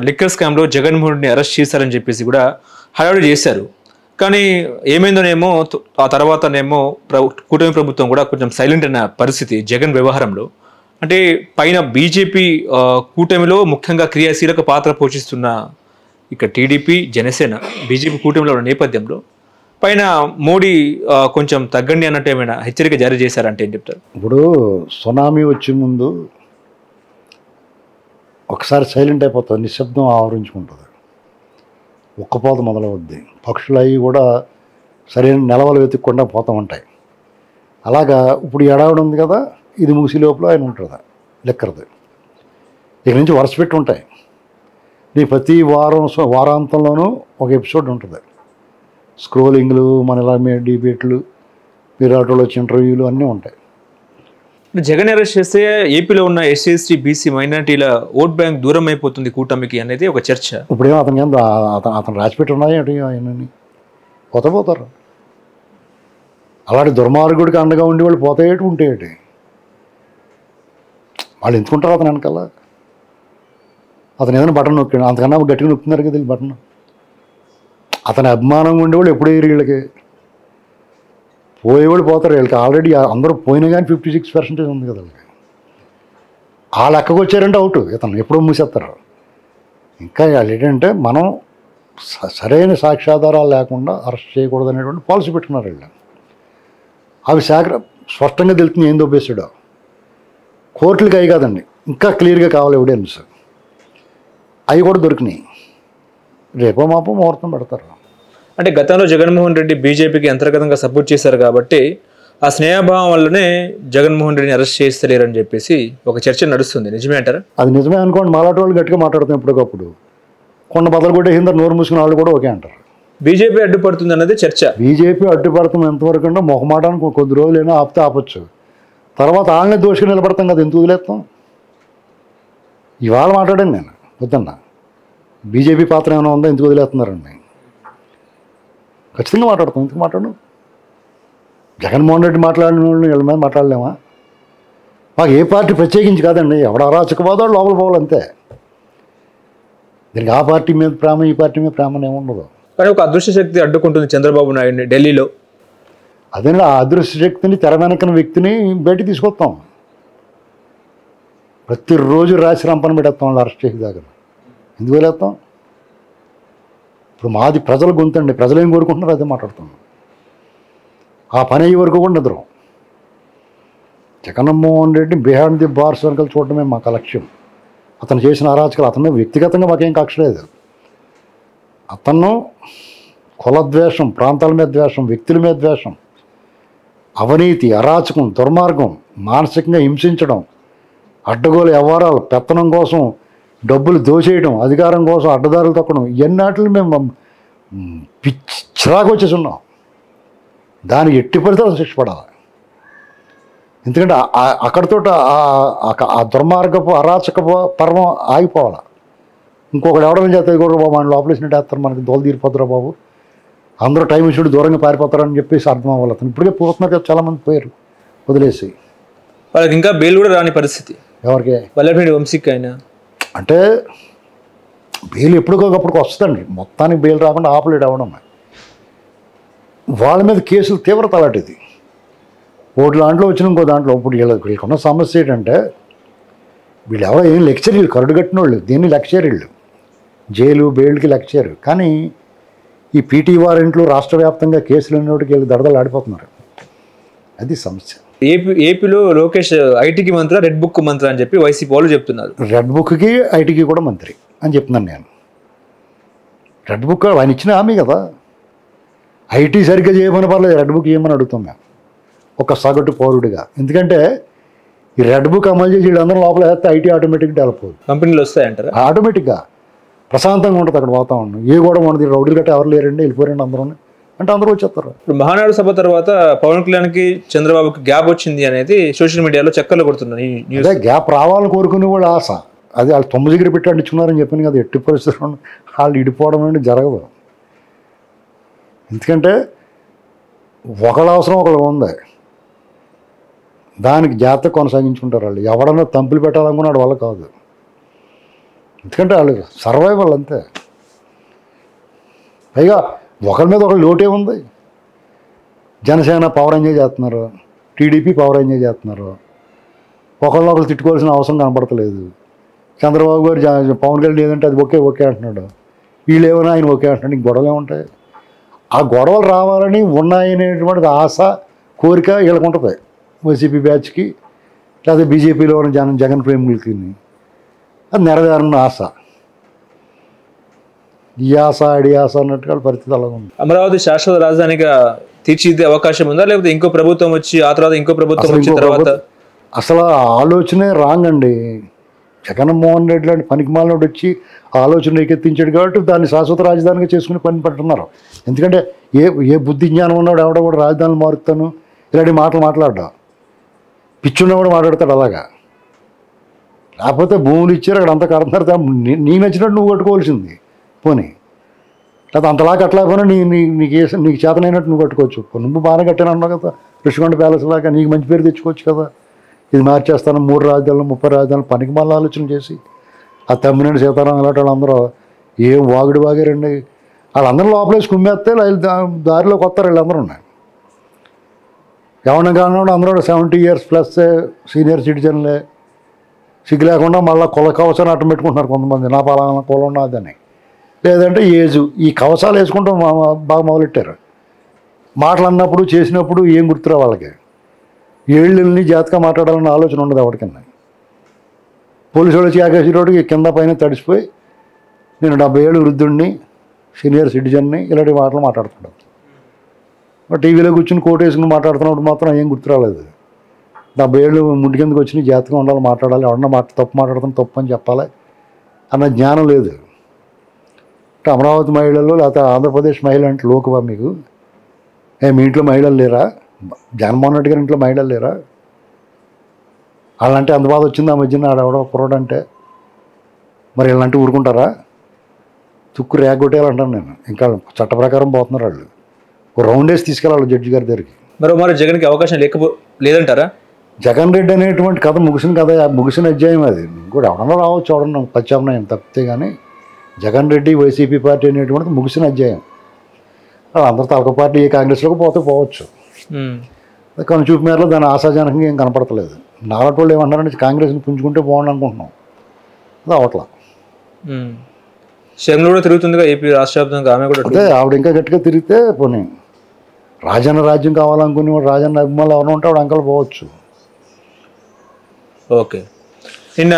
లిక్కర్ స్కామ్లో జగన్మోహన్ రెడ్డిని అరెస్ట్ చేశారని చెప్పేసి కూడా హడావిడి చేశారు. కానీ ఏమైందోనేమో ఆ తర్వాతనేమో కూటమి ప్రభుత్వం కూడా కొంచెం సైలెంట్ అయిన పరిస్థితి జగన్ వ్యవహారంలో. అంటే పైన బీజేపీ కూటమిలో ముఖ్యంగా క్రియాశీలక పాత్ర పోషిస్తున్న ఇక్కడ టీడీపీ, జనసేన, బీజేపీ కూటమిలో ఉన్న నేపథ్యంలో పైన మోడీ కొంచెం తగ్గండి అన్నట్టు ఏమైనా హెచ్చరిక జారీ చేశారంటే ఏం చెప్తారు? ఇప్పుడు సునామీ వచ్చే ముందు ఒకసారి సైలెంట్ అయిపోతుంది, నిశ్శబ్దం ఆవరించుకుంటుంది, ఉక్కపోత మొదలవుద్ది, పక్షులు అవి కూడా సరైన నిలవలు వెతుక్కుండా పోతూ ఉంటాయి. అలాగా ఇప్పుడు ఎడావిడ ఉంది కదా, ఇది ముగిసి లోపల ఆయన ఉంటుంది లెక్కరది. ఇక నుంచి వరుస పెట్టి ఉంటాయి. నీ ప్రతి వారాంతంలోనూ ఒక ఎపిసోడ్ ఉంటుంది. స్క్రోలింగ్లు, మన ఇలా డిబేట్లు, మీరు ఆటోలో వచ్చి ఇంటర్వ్యూలు అన్నీ ఉంటాయి. జగన్ అరెస్ట్ చేస్తే ఏపీలో ఉన్న ఎస్సీ, ఎస్టీ, బీసీ మైనార్టీల ఓట్ బ్యాంక్ దూరం అయిపోతుంది కూటమికి అనేది ఒక చర్చ. ఇప్పుడేమో అతను రాసిపెట్టి ఉన్నాయి ఆయనని పోతారు. అలాంటి దుర్మార్గుడికి అండగా ఉండి వాళ్ళు పోతాయేటి ఉంటేటి వాళ్ళు ఎంచుకుంటారు అతను వెనకాల. అతను ఏదైనా బటన్ నొక్కాడు, అంతకన్నా గట్టిగా నొక్కుతున్నారు కదా బటన్. అతని అభిమానంగా ఉండేవాళ్ళు ఎప్పుడు వేయరు వీళ్ళకి. పోయేవాళ్ళు పోతారు. వీళ్ళకి ఆల్రెడీ అందరూ పోయినా కానీ 56% ఉంది కదా వాళ్ళకి. ఆ లెక్కకు వచ్చారంటే అవుట్, ఇతను ఎప్పుడో మూసేస్తారు. ఇంకా వాళ్ళు ఏంటంటే మనం సరైన సాక్ష్యాధారాలు లేకుండా అరెస్ట్ చేయకూడదు అనేటువంటి పాలసీ పెట్టుకున్నారు వీళ్ళు. అవి స్పష్టంగా తెలుస్తుంది ఏం దొబ్బేసాడో. కోర్టులకి అవి కాదండి, ఇంకా క్లియర్గా కావాలి ఎవిడెన్స్. అవి కూడా దొరికినాయి. రేపో మాపో ముహూర్తం పెడతారు. అంటే గతంలో జగన్మోహన్ రెడ్డి బీజేపీకి అంతర్గతంగా సపోర్ట్ చేశారు కాబట్టి ఆ స్నేహభావం వల్లనే జగన్మోహన్ రెడ్డిని అరెస్ట్ చేస్తలేరని చెప్పేసి ఒక చర్చ నడుస్తుంది. నిజమే అంటారా? అది నిజమే అనుకోండి. మాలాంటి వాళ్ళు గట్టిగా మాట్లాడుతాం ఎప్పటికప్పుడు. కొండ బదలు కొట్టే హిందరు నోరు మూసుకున్న వాళ్ళు కూడా ఓకే అంటారు. బీజేపీ అడ్డుపడుతుంది అన్నది చర్చ. బీజేపీ అడ్డుపడుతుంది ఎంతవరకు అంటే మొహమాటానికి కొద్ది రోజులైనా ఆపితే ఆపచ్చు. తర్వాత వాళ్ళని దోషులు నిలబడతాం కదా, ఎందుకు వదిలేస్తాం. ఇవాళ మాట్లాడాను నేను వద్దన్నా, బీజేపీ పాత్ర ఏమైనా ఉందా, ఎందుకు వదిలేస్తున్నారండి. ఖచ్చితంగా మాట్లాడతాం. ఎందుకు మాట్లాడు. జగన్మోహన్ రెడ్డి మాట్లాడిన వాళ్ళని వీళ్ళ మీద మాట్లాడలేమా? మాకు ఏ పార్టీ ప్రత్యేకించి కాదండి, ఎవడ అరాచకవాదో లోపల పోవాలి అంతే. దీనికి ఆ పార్టీ మీద ప్రేమ, ఈ పార్టీ మీద ప్రేమ ఏముండదు. కానీ ఒక అదృశ్య శక్తి అడ్డుకుంటుంది చంద్రబాబు నాయుడిని ఢిల్లీలో. అదే ఆ అదృశ్య శక్తిని, తెర వెనకన వ్యక్తిని బయటికి తీసుకొస్తాం. ప్రతిరోజు రాసి రంపన పెట్టేస్తాం వాళ్ళు అరెస్ట్ చేసి దాకా. ఎందుకు వెళ్ళేస్తాం? ఇప్పుడు మాది ప్రజల గొంతండి, ప్రజలు ఏం కోరుకుంటున్నారో అదే మాట్లాడుతున్నాం. ఆ పని అయ్యే వరకు కూడా నిద్రం. Jaganmohan Reddy behind the bar circle చూడటమే మాకు లక్ష్యం. అతను చేసిన అరాచకాలు అతను వ్యక్తిగతంగా మాకేం కక్ష లేదు. అతను కులద్వేషం, ప్రాంతాల మీద ద్వేషం, వ్యక్తుల మీద ద్వేషం, అవినీతి, అరాచకం, దుర్మార్గం, మానసికంగా హింసించడం, అడ్డగోలు వ్యవహారాలు, పెత్తనం కోసం డబ్బులు దోచేయడం, అధికారం కోసం అడ్డదారులు తొక్కడం, ఇవన్నిటిని మేము చిరాకు వచ్చేసి ఉన్నాం. దానికి ఎట్టి పరిస్థితుల్లో శిక్ష పడాలి. ఎందుకంటే అక్కడితో ఆ దుర్మార్గపు అరాచకపు పర్వం ఆగిపోవాలి. ఇంకొకటి ఎవడని చేస్తే కూడా బాబు మన లోపలేసినట్టు వేస్తారు, మనకి దోలు తీరిపోతారా బాబు, అందరూ టైం ఇచ్చి దూరంగా పారిపోతారని చెప్పేసి అర్థం అవ్వాలి. అతను ఇప్పటికే పోతున్నారు కదా, చాలామంది పోయారు వదిలేసి. వాళ్ళకి ఇంకా బెయిల్ కూడా రాని పరిస్థితి. ఎవరికి? వల్లభనేని వంశీకి. అయినా అంటే బెయిల్ ఎప్పటికొకప్పటికి వస్తుందండి, మొత్తానికి బెయిల్ రాకుండా ఆపలేడు అవ్వడం. వాళ్ళ మీద కేసులు తీవ్రత అలాంటిది. ఒకటి దాంట్లో వచ్చిన ఇంకో దాంట్లో. ఇప్పుడు వీళ్ళకున్న సమస్య ఏంటంటే వీళ్ళు ఎవరో ఏం లెక్చర్, వీళ్ళు కరుడు కట్టిన వాళ్ళు, దీన్ని లెక్చర్, వీళ్ళు జైలు బెయిల్కి లెక్చర్. కానీ ఈ పీటీ వారెంట్లు రాష్ట్ర వ్యాప్తంగా కేసులు ఉన్నోటికి వీళ్ళు దడదలు ఆడిపోతున్నారు. అది సమస్య. ఏపీలో లోకేష్ ఐటీకి మంత్రి, రెడ్ బుక్ మంత్రి అని చెప్పి వైసీపీ వాళ్ళు చెప్తున్నారు. రెడ్ బుక్కి ఐటీకి కూడా మంత్రి అని చెప్తున్నాను నేను. రెడ్ బుక్ ఆయన ఇచ్చిన హామీ కదా. ఐటీ సరిగ్గా చేయమని పర్లేదు, రెడ్ బుక్ చేయమని అడుగుతాం మేము ఒక సగటు పౌరుడిగా. ఎందుకంటే ఈ రెడ్ బుక్ అమలు చేసి వీళ్ళందరూ లోపల వేస్తే ఐటీ ఆటోమేటిక్గా డెవలప్ అవుతుంది. కంపెనీలు వస్తాయంటారా? ఆటోమేటిక్గా ప్రశాంతంగా ఉంటుంది అక్కడ వాతావరణం. ఏ కూడా ఉండదు, రౌడీలు గట్ట ఎవరు లేరండి, వెళ్ళిపోరండి అందరూ అంటే అందరూ వచ్చేస్తారు. ఇప్పుడు మహానాడు సభ తర్వాత పవన్ కళ్యాణ్కి చంద్రబాబుకి గ్యాప్ వచ్చింది అనేది సోషల్ మీడియాలో చక్కర్లు కొడుతున్నారు. అదే గ్యాప్ రావాలని కోరుకునే వాళ్ళు ఆశ. అది వాళ్ళు 9 దగ్గర పెట్టి అంటించుకున్నారని చెప్పాను కదా. ఎట్టి పరిస్థితుల్లో వాళ్ళు ఇడిపోవడం అనేది జరగదు. ఎందుకంటే ఒకళ్ళ అవసరం ఒకళ్ళు ఉంది, దానికి జాగ్రత్త కొనసాగించుకుంటారు వాళ్ళు. ఎవడన్నా తంపులు పెట్టాలనుకున్నాడు వాళ్ళ కాదు. ఎందుకంటే వాళ్ళు సర్వైవల్ అంతే. పైగా ఒకరి మీద ఒకళ్ళు లోటే ఉంది. జనసేన పవర్ ఎంజాయ్ చేస్తున్నారు, టీడీపీ పవర్ ఎంజాయ్ చేస్తున్నారు. ఒకళ్ళనొకళ్ళు తిట్టుకోవాల్సిన అవసరం కనపడతలేదు. చంద్రబాబు గారు పవన్ కళ్యాణ్ ఏదంటే అది ఓకే అంటున్నాడు, వీళ్ళు ఏమైనా ఆయన ఓకే అంటున్నాడు. ఇంక గొడవలు ఏముంటాయి? ఆ గొడవలు రావాలని ఉన్నాయనేటువంటిది ఆశ, కోరిక వీళ్ళకు ఉంటుంది. వైసీపీ బ్యాచ్కి లేదా బీజేపీలో ఉన్న జగన్ ప్రేమికులకి అది నెరవేరని ఆశ. ఈ ఆశ అడి ఆశ అన్నట్టుగా పరిస్థితి అలాగ ఉంది. అమరావతి శాశ్వత రాజధానిగా తీర్చిదిద్దే అవకాశం ఉందా, లేకపోతే ఇంకో ప్రభుత్వం వచ్చి ఆ తర్వాత ఇంకో ప్రభుత్వం వచ్చిన తర్వాత? అసలు ఆలోచనే రాంగ్ అండి. జగన్మోహన్ రెడ్డి లాంటి పనికిమాలినోడు వచ్చి ఆలోచన రేకెత్తించాడు కాబట్టి దాన్ని శాశ్వత రాజధానిగా చేసుకుని పని పెట్టున్నారు. ఎందుకంటే ఏ బుద్ధి జ్ఞానం ఉన్నాడు ఎవడో కూడా రాజధానులు మారుతాను ఇలాంటి మాటలు మాట్లాడ్డా, పిచ్చున్నవాడు మాట్లాడతాడు అలాగా. లేకపోతే భూములు ఇచ్చారు అక్కడ అంతా కడుతున్నారు, నీ నచ్చినట్టు నువ్వు కట్టుకోవాల్సింది పోనీ. లేదా అంతలా కట్టలేకపోయినా నీకు చేతనైనట్టు నువ్వు కట్టుకోవచ్చు. నువ్వు బాగా కట్టాను అన్నావు కదా, ఋషికొండ ప్యాలెస్ లాగా నీకు మంచి పేరు తెచ్చుకోవచ్చు కదా. ఇది మార్చేస్తాను 3 రాజధానులు 30 రాజధానులు పనికి మళ్ళీ ఆలోచన చేసి ఆ తమ్మినేని సీతారాం ఇలాంటి వాళ్ళందరూ ఏం వాగుడు వాగారండి. వాళ్ళందరూ లోపలేసి కుమ్మేస్తే దారిలోకి వస్తారు వీళ్ళందరూ ఉన్నాయి. ఎవరిని కానివ్వండి అందరూ 70 years ప్లస్ సీనియర్ సిటిజన్లే. సిగ్గు లేకుండా మళ్ళీ కుల కవచాలు అట్టం పెట్టుకుంటున్నారు కొంతమంది, నా పలానా కులం ఉన్నదని. లేదంటే ఏజు ఈ కవచాలు వేసుకుంటాం బాగా మొదలెట్టారు. మాటలు అన్నప్పుడు చేసినప్పుడు ఏం గుర్తురా వాళ్ళకి. ఏళ్ళని జాతగా మాట్లాడాలన్న ఆలోచన ఉండదు ఎవరికన్నా. పోలీసు వాళ్ళు వచ్చి ఆకాశీ రోడ్డుకి కింద పైన తడిసిపోయి నేను 70 ఏళ్ళు వృద్ధుడిని, సీనియర్ సిటిజన్ని ఇలాంటి మాటలు మాట్లాడుతున్నాడు. టీవీలో కూర్చుని కోట్ వేసుకుని మాట్లాడుతున్నప్పుడు మాత్రం ఏం గుర్తురాలేదు. 70 ఏళ్ళు ముందు కిందకి వచ్చి జాతకం ఉండాలి, మాట్లాడాలి, ఎవరన్నా తప్పు మాట్లాడుతున్నా తప్పు అని చెప్పాలి అన్న జ్ఞానం లేదు. అమరావతి మహిళలు లేకపోతే ఆంధ్రప్రదేశ్ మహిళ అంటే లోకువా మీకు? మీ ఇంట్లో మహిళలు లేరా? జగన్మోహన్ రెడ్డి గారి ఇంట్లో మహిళలు లేరా? వాళ్ళంటే అంత బాధ వచ్చింది ఆ మధ్యన ఆడెవడో కుర్రాడు అంటే. మరి వీళ్ళంటే ఊరుకుంటారా? తుక్కు రేగొట్టేయాలంటాను నేను. ఇంకా చట్ట ప్రకారం పోతున్నారు వాళ్ళు. ఒక రౌండ్ వేసి తీసుకెళ్ళాలి జడ్జి గారి దగ్గరికి. మరి జగన్కి అవకాశం లేదంటారా? జగన్ రెడ్డి అనేటువంటి కథ ముగిసిన కథ, ముగిసిన అధ్యాయం అది. కూడా ఎవడన్నా రావచ్చు, ఎవడన్నా ప్రత్యామ్నాయం తప్పితే కానీ జగన్ రెడ్డి వైసీపీ పార్టీ అనేటువంటిది ముగిసిన అధ్యాయం. అందరూ తలక పార్టీ ఏ కాంగ్రెస్లోకి పోవచ్చు. కొన్ని చూపు మేరలో దాని ఆశాజనకంగా ఏం కనపడతలేదు. నాలుగు వాళ్ళు ఏమంటారంటే కాంగ్రెస్ని పుంజుకుంటే బాగుండు అనుకుంటున్నాం, అది అవట్లా. శర్మ కూడా తిరుగుతుందిగా ఏపీ రాష్ట్ర వ్యాప్తంగా, ఆమె కూడా. అదే ఆవిడ ఇంకా గట్టిగా తిరిగితే పోనీ రాజన్న రాజ్యం కావాలనుకుని రాజన్న అభిమానులు ఎవరైనా ఉంటే ఆవిడ అంకలు పోవచ్చు. ఓకే. నిన్న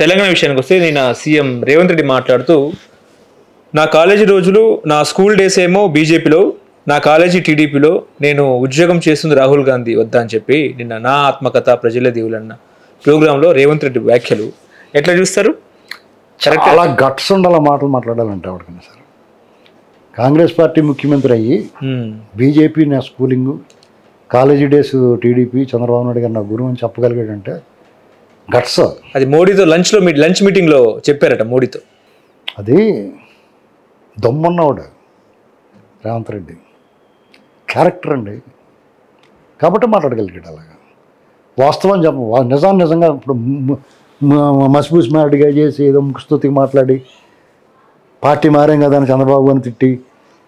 తెలంగాణ విషయానికి వస్తే నిన్న సీఎం రేవంత్ రెడ్డి మాట్లాడుతూ నా కాలేజీ రోజులు, నా స్కూల్ డేస్ ఏమో బీజేపీలో, నా కాలేజీ టీడీపీలో, నేను ఉద్యోగం చేస్తుంది రాహుల్ గాంధీ వద్దా అని చెప్పి నిన్న నా ఆత్మకథ ప్రజల దేవులన్న ప్రోగ్రాంలో రేవంత్ రెడ్డి వ్యాఖ్యలు ఎట్లా చూస్తారు? చాలా గట్స్ ఉండాల మాటలు మాట్లాడాలంటే ఎవరికైనా సరే. కాంగ్రెస్ పార్టీ ముఖ్యమంత్రి అయ్యి బీజేపీ నా schooling, college days TDP, Chandrababu Naidu గారు నా గురువు అని చెప్పగలిగాడంటే గట్స్. అది మోడీతో లంచ్ మీటింగ్లో చెప్పారట. మోడీతో అది దమ్మున్నవాడు రేవంత్ రెడ్డి, క్యారెక్టర్ అండి. కాబట్టి మాట్లాడగలిగాడు అలాగా. వాస్తవం నిజంగా ఇప్పుడు మసిపూసి మాడిగా చేసి ఏదో ముఖ్యస్తుతికి మాట్లాడి పార్టీ మారేం కదా అని చంద్రబాబు అని తిట్టి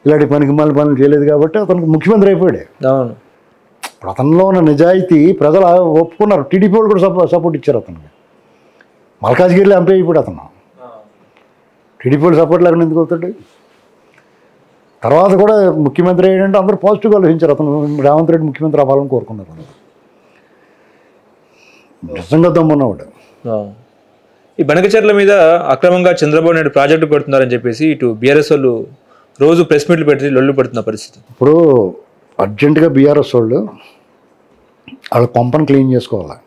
ఇలాంటి పనికి పనులు చేయలేదు కాబట్టి అతనికి ముఖ్యమంత్రి అయిపోయాడు. అవును. ఇప్పుడు అతనిలో ఉన్న నిజాయితీ ప్రజలు ఒప్పుకున్నారు. టీడీపీ వాళ్ళు కూడా సపోర్ట్ ఇచ్చారు అతనికి. మల్కాజ్గిరిలో ఎంపీ అయిపోయాడు అతను. టీడీపీ వాళ్ళు సపోర్ట్ లేకుండా ఎందుకు అవుతాడు? తర్వాత కూడా ముఖ్యమంత్రి ఏంటంటే అందరూ పాజిటివ్గా ఆలోచించారు. అతను రేవంత్ రెడ్డి ముఖ్యమంత్రి అవ్వాలని కోరుకున్నారు. అందరూ నిజంగా దమ్మున్నవాడు. ఈ బనకచెర్ల మీద అక్రమంగా చంద్రబాబు నాయుడు ప్రాజెక్టు పెడుతున్నారని చెప్పేసి ఇటు బీఆర్ఎస్ వాళ్ళు రోజు ప్రెస్ మీట్లు పెట్టి లొల్లు పెడుతున్న పరిస్థితి. ఇప్పుడు అర్జెంటుగా బీఆర్ఎస్ వాళ్ళు వాళ్ళ కొంపను క్లీన్ చేసుకోవాలి,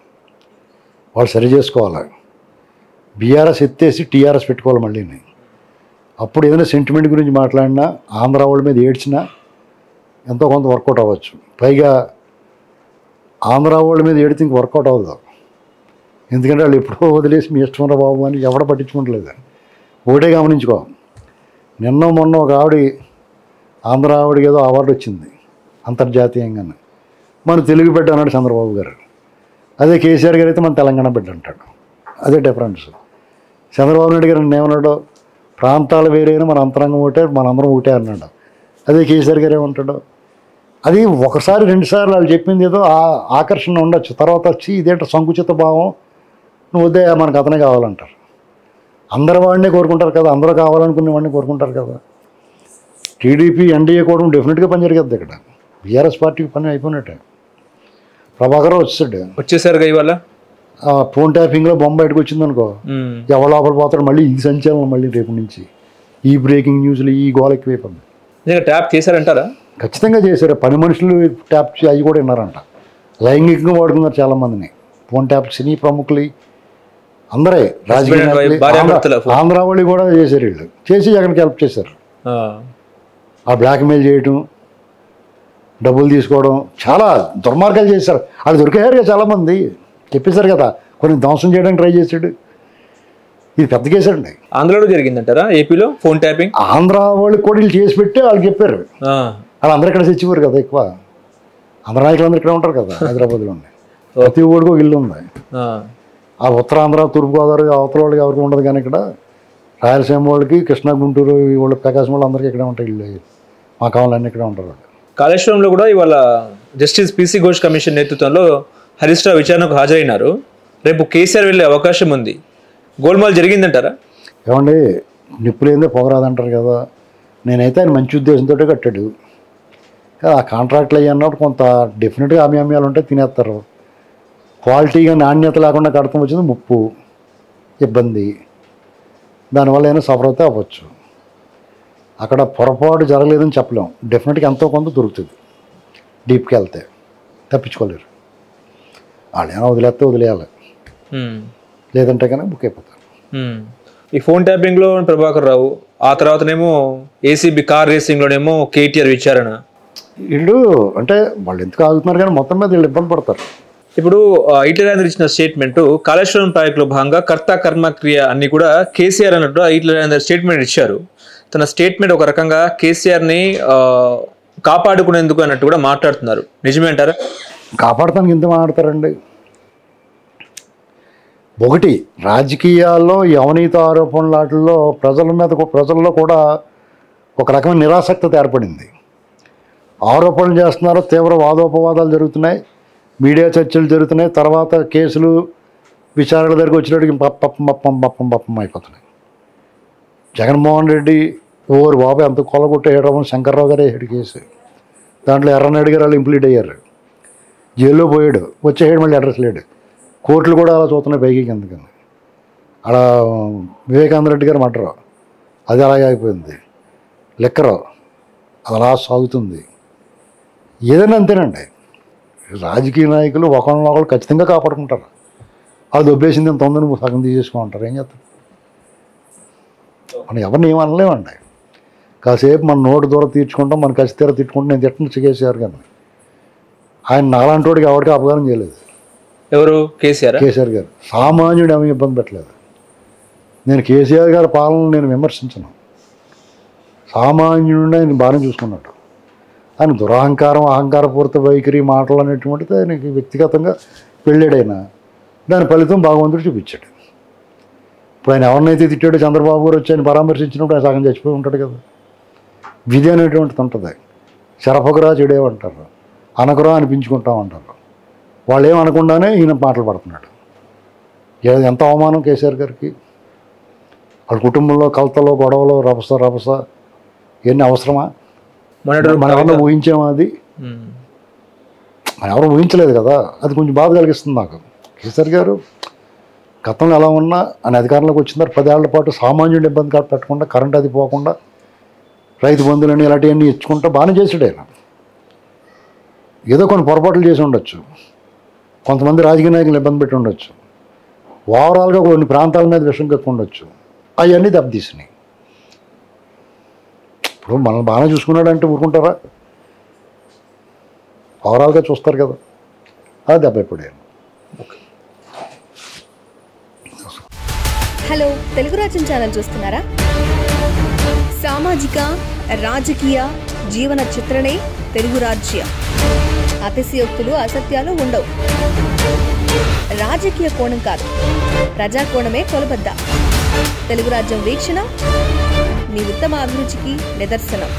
వాళ్ళు సరి చేసుకోవాలి. బీఆర్ఎస్ ఎత్తేసి టీఆర్ఎస్ పెట్టుకోవాలి మళ్ళీని. అప్పుడు ఏదైనా సెంటిమెంట్ గురించి మాట్లాడినా, ఆంధ్ర వాళ్ళ మీద ఏడ్చినా ఎంతో కొంత వర్కౌట్ అవ్వచ్చు. పైగా ఆంధ్ర వాళ్ళ మీద ఏడితే ఇంక వర్కౌట్ అవ్వదు. ఎందుకంటే వాళ్ళు ఎప్పుడో వదిలేసి మీ ఇష్టం రా బాబు అని ఎవడ పట్టించుకుంటలేదు. ఒకటే గమనించుకో, మొన్న ఒక ఆంధ్ర ఆవిడకి ఏదో అవార్డు వచ్చింది అంతర్జాతీయంగానే. మన తెలుగు బిడ్డ అన్నాడు చంద్రబాబు గారు. అదే కేసీఆర్ గారు అయితే మన తెలంగాణ బిడ్డ అంటాడు. అదే డిఫరెన్స్. చంద్రబాబు నాయుడు గారు ఏమన్నాడు, ప్రాంతాలు వేరైనా మన అంతరంగం ఒకటే, మనందరం ఒకటే అన్నాడు. అదే కేసీఆర్ గారు ఏమంటాడు, అది ఒకసారి రెండుసార్లు వాళ్ళు చెప్పింది ఏదో ఆకర్షణ ఉండొచ్చు, తర్వాత వచ్చి ఇదేంటో సంకుచిత భావం, నువ్వు వద్దే మనకు అతనే కావాలంటారు. అందరు వాడినే కోరుకుంటారు కదా, అందరూ కావాలనుకునే వాడిని కోరుకుంటారు కదా. టీడీపీ ఎన్డీఏ కూడా డెఫినెట్గా పని జరిగేది ఇక్కడ. బీఆర్ఎస్ పార్టీకి పని అయిపోయినట్టే. ప్రభాకర్ వచ్చేసారుగా ఇవాళ. ఫోన్ ట్యాపింగ్లో బొమ్మ బయటకు వచ్చిందనుకో, ఎవరు లోపల పోతాడు. మళ్ళీ ఈ సంచలనం మళ్ళీ రేపు నుంచి ఈ బ్రేకింగ్ న్యూస్లు ఈ గోల ఎక్కువైపోయింది. ట్యాప్ చేశారంటారా? ఖచ్చితంగా చేశారు. పని మనుషులు ట్యాప్ అవి కూడా విన్నారంట. లైంగికంగా వాడుకున్నారు చాలామందిని. ఫోన్ ట్యాప్ సినీ ప్రముఖులు అందరే, రాజకీయ ఆంధ్ర వాళ్ళు కూడా చేశారు. వీళ్ళు చేసి జగన్కి హెల్ప్ చేశారు. ఆ బ్లాక్మెయిల్ చేయటం, డబ్బులు తీసుకోవడం, చాలా దుర్మార్గాలు చేశారు. వాళ్ళు దొరికారు కదా చాలామంది, చెప్పేశారు కదా. కొన్ని ధ్వంసం చేయడానికి ట్రై చేశాడు. ఇది పెద్ద కేసు అండి. ఆంధ్రాలో జరిగిందంటారా? ఏపీలో ఫోన్ ట్యాపింగ్ ఆంధ్ర వాళ్ళకి కూడా వీళ్ళు చేసి పెట్టి వాళ్ళకి చెప్పారు. వాళ్ళందరూ ఇక్కడ తెచ్చిపోరు కదా ఎక్కువ. ఆంధ్ర నాయకులందరూ ఇక్కడ ఉంటారు కదా హైదరాబాద్లో. ప్రతి ఊడికి ఒక ఇల్లు ఉంది. ఆ ఉత్తరాంధ్ర, తూర్పుగోదావరి అవతల వాళ్ళకి ఎవరికి ఉండదు. కానీ ఇక్కడ రాయలసీమ వాళ్ళకి, కృష్ణా, గుంటూరు వాళ్ళకి, ప్రకాశం వాళ్ళు అందరికీ ఇక్కడే ఉంటాయి ఇల్లు. మా కావాలన్నీ ఇక్కడే ఉంటారు. కాళేశ్వరంలో కూడా ఇవాళ జస్టిస్ పీసీ ఘోష్ కమిషన్ నేతృత్వంలో హరీష్ రావు విచారణకు హాజరైనారు. రేపు కేసీఆర్ వెళ్ళే అవకాశం ఉంది. గోల్మాల్ జరిగిందంటారా? ఏమండి, నిప్పులేందే పొగరాదంటారు కదా. నేనైతే ఆయన మంచి ఉద్దేశంతో కట్టాడు. కానీ ఆ కాంట్రాక్ట్లు అయ్యి అన్నప్పుడు కొంత డెఫినెట్గా హామీలు ఉంటే తినేస్తారు. క్వాలిటీగా నాణ్యత లేకుండా కడతాం వచ్చింది ముప్పు, ఇబ్బంది. దానివల్ల ఏమైనా సఫర్ అవుతే అవ్వచ్చు. అక్కడ పొరపాటు జరగలేదని చెప్పలేం. డెఫినెట్గా ఎంతో కొంత దొరుకుతుంది. డీప్కి వెళ్తే తప్పించుకోలేరు. వాళ్ళు ఏమైనా వదిలేస్తే వదిలేయాలి, లేదంటే కనుక బుక్ అయిపోతారు. ఈ ఫోన్ ట్యాపింగ్లో ప్రభాకర్ రావు, ఆ తర్వాతనేమో ఏసీబీ కార్ రేసింగ్లోనేమో కేటీఆర్ విచారణ. వీళ్ళు అంటే వాళ్ళు ఎందుకు ఆగుతున్నారు కానీ మొత్తం మీద వీళ్ళు ఇబ్బంది పడతారు. ఇప్పుడు ఈటెల రాజేందర్ ఇచ్చిన స్టేట్మెంట్, కాళేశ్వరం ప్రాజెక్టులో భాగంగా కర్త కర్మక్రియ అన్ని కూడా కేసీఆర్ అన్నట్టు ఈటెల రాజేందర్ స్టేట్మెంట్ ఇచ్చారు. తన స్టేట్మెంట్ ఒక రకంగా కేసీఆర్ని కాపాడుకునేందుకు అన్నట్టు కూడా మాట్లాడుతున్నారు. నిజమే అంటారా? కాపాడుతానికి ఎంత మాట్లాడతారండి. ఒకటి, రాజకీయాల్లో ఈ అవినీతి ఆరోపణల ప్రజల్లో కూడా ఒక రకమైన నిరాసక్తత ఏర్పడింది. ఆరోపణలు చేస్తున్నారు, తీవ్ర వాదోపవాదాలు జరుగుతున్నాయి, మీడియా చర్చలు జరుగుతున్నాయి. తర్వాత కేసులు విచారణ దగ్గరికి వచ్చినట్టుకి పప్పం అయిపోతున్నాయి. జగన్మోహన్ రెడ్డి ఓరు బాబు ఎంత కొలగొట్టేయడం, శంకర్రావు గారే హెడ్ కేసు. దాంట్లో ఎర్రనాయుడు గారు వాళ్ళు ఇంప్లీట్ అయ్యారు, జైల్లో పోయాడు, వచ్చేసాడు, మళ్ళీ అడ్రస్ లేడు. కోర్టులు కూడా అలా చూస్తున్నాయి పైకి ఎందుకని. అలా వివేకానంద రెడ్డి గారు మర్డరు అది అలాగే అయిపోయింది. లిక్కరు అది అలా సాగుతుంది. ఏదైనా అంతేనండి. రాజకీయ నాయకులు ఒకరినొకరు ఖచ్చితంగా కాపాడుకుంటారు. అది దొబ్బేసింది ఎంత ఉందని సగం తీసేసుకుంటారు. ఏం చేస్తారు? మనం ఎవరిని ఏమనలేమండి. కాసేపు మన నోటు దూరం తీర్చుకుంటాం, మన కసి తీర తిట్టుకుంటాం. నేను తిట్టను కేసీఆర్ గారిని. ఆయన నాలాంటి వాడికి ఎవరికి అపకారం చేయలేదు. ఎవరు? కేసీఆర్ గారు సామాన్యుడు ఏమీ ఇబ్బంది పెట్టలేదు. నేను కేసీఆర్ గారి పాలన నేను విమర్శించను. సామాన్యుడిని ఆయన బాగానే చూసుకున్నాడు. ఆయన దురహంకారం, అహంకారపూరిత వైఖరి, మాటలు అనేటువంటిది ఆయనకి వ్యక్తిగతంగా పెళ్ళాడైనా దాని ఫలితం భగవంతుడు చూపించాడు. ఇప్పుడు ఆయన ఎవరినైతే తిట్టాడో చంద్రబాబు గారు వచ్చి ఆయన పరామర్శించినప్పుడు ఆయన సగం చచ్చిపోయి ఉంటాడు కదా. విధి అనేటువంటిది ఉంటుంది. చెరపకురా చెడేమంటారు, అనకురా అనిపించుకుంటామంటారు. వాళ్ళు ఏమనకుండానే ఈయన మాటలు పడుతున్నాడు. ఎంత అవమానం కేసీఆర్ గారికి. వాళ్ళ కుటుంబంలో కలతలో, గొడవలో, రభస ఇవన్నీ అవసరమా? మనం ఎవరన్నా ఊహించామా? అది మనం ఎవరు ఊహించలేదు కదా. అది కొంచెం బాధ కలిగిస్తుంది నాకు. కేసీఆర్ గారు గతంలో ఎలా ఉన్నా ఆయన అధికారంలోకి వచ్చిన తర్వాత 10 ఏళ్ల పాటు సామాన్యుడి ఇబ్బంది పెట్టకుండా, కరెంట్ అది పోకుండా, రైతు బంధువులని ఇలాంటివన్నీ ఇచ్చుకుంటా బాగానే చేసాడు ఆయన. ఏదో కొన్ని పొరపాట్లు చేసి ఉండొచ్చు, కొంతమంది రాజకీయ నాయకులు ఇబ్బంది పెట్టి ఉండొచ్చు, ఓవరాల్గా కొన్ని ప్రాంతాల మీద విషం కక్కి ఉండొచ్చు. అవన్నీ దెబ్బతీసినాయి. ఇప్పుడు మనల్ని బాగానే చూసుకున్నాడంటే ఊరుకుంటారా? ఓవరాల్గా చూస్తారు కదా. అది దెబ్బైపోయాను. హలో, తెలుగు రాజ్యం ఛానల్ చూస్తున్నారా? సామాజిక, రాజకీయ, జీవన చిత్రణే తెలుగు రాజ్యం. అతిశయోక్తులు, అసత్యాలు ఉండవు. రాజకీయ కోణం కాదు, ప్రజా కోణమే కొలబద్ద. తెలుగు రాజ్యం వీక్షణ మీ ఉత్తమ అభిరుచికి నిదర్శనం.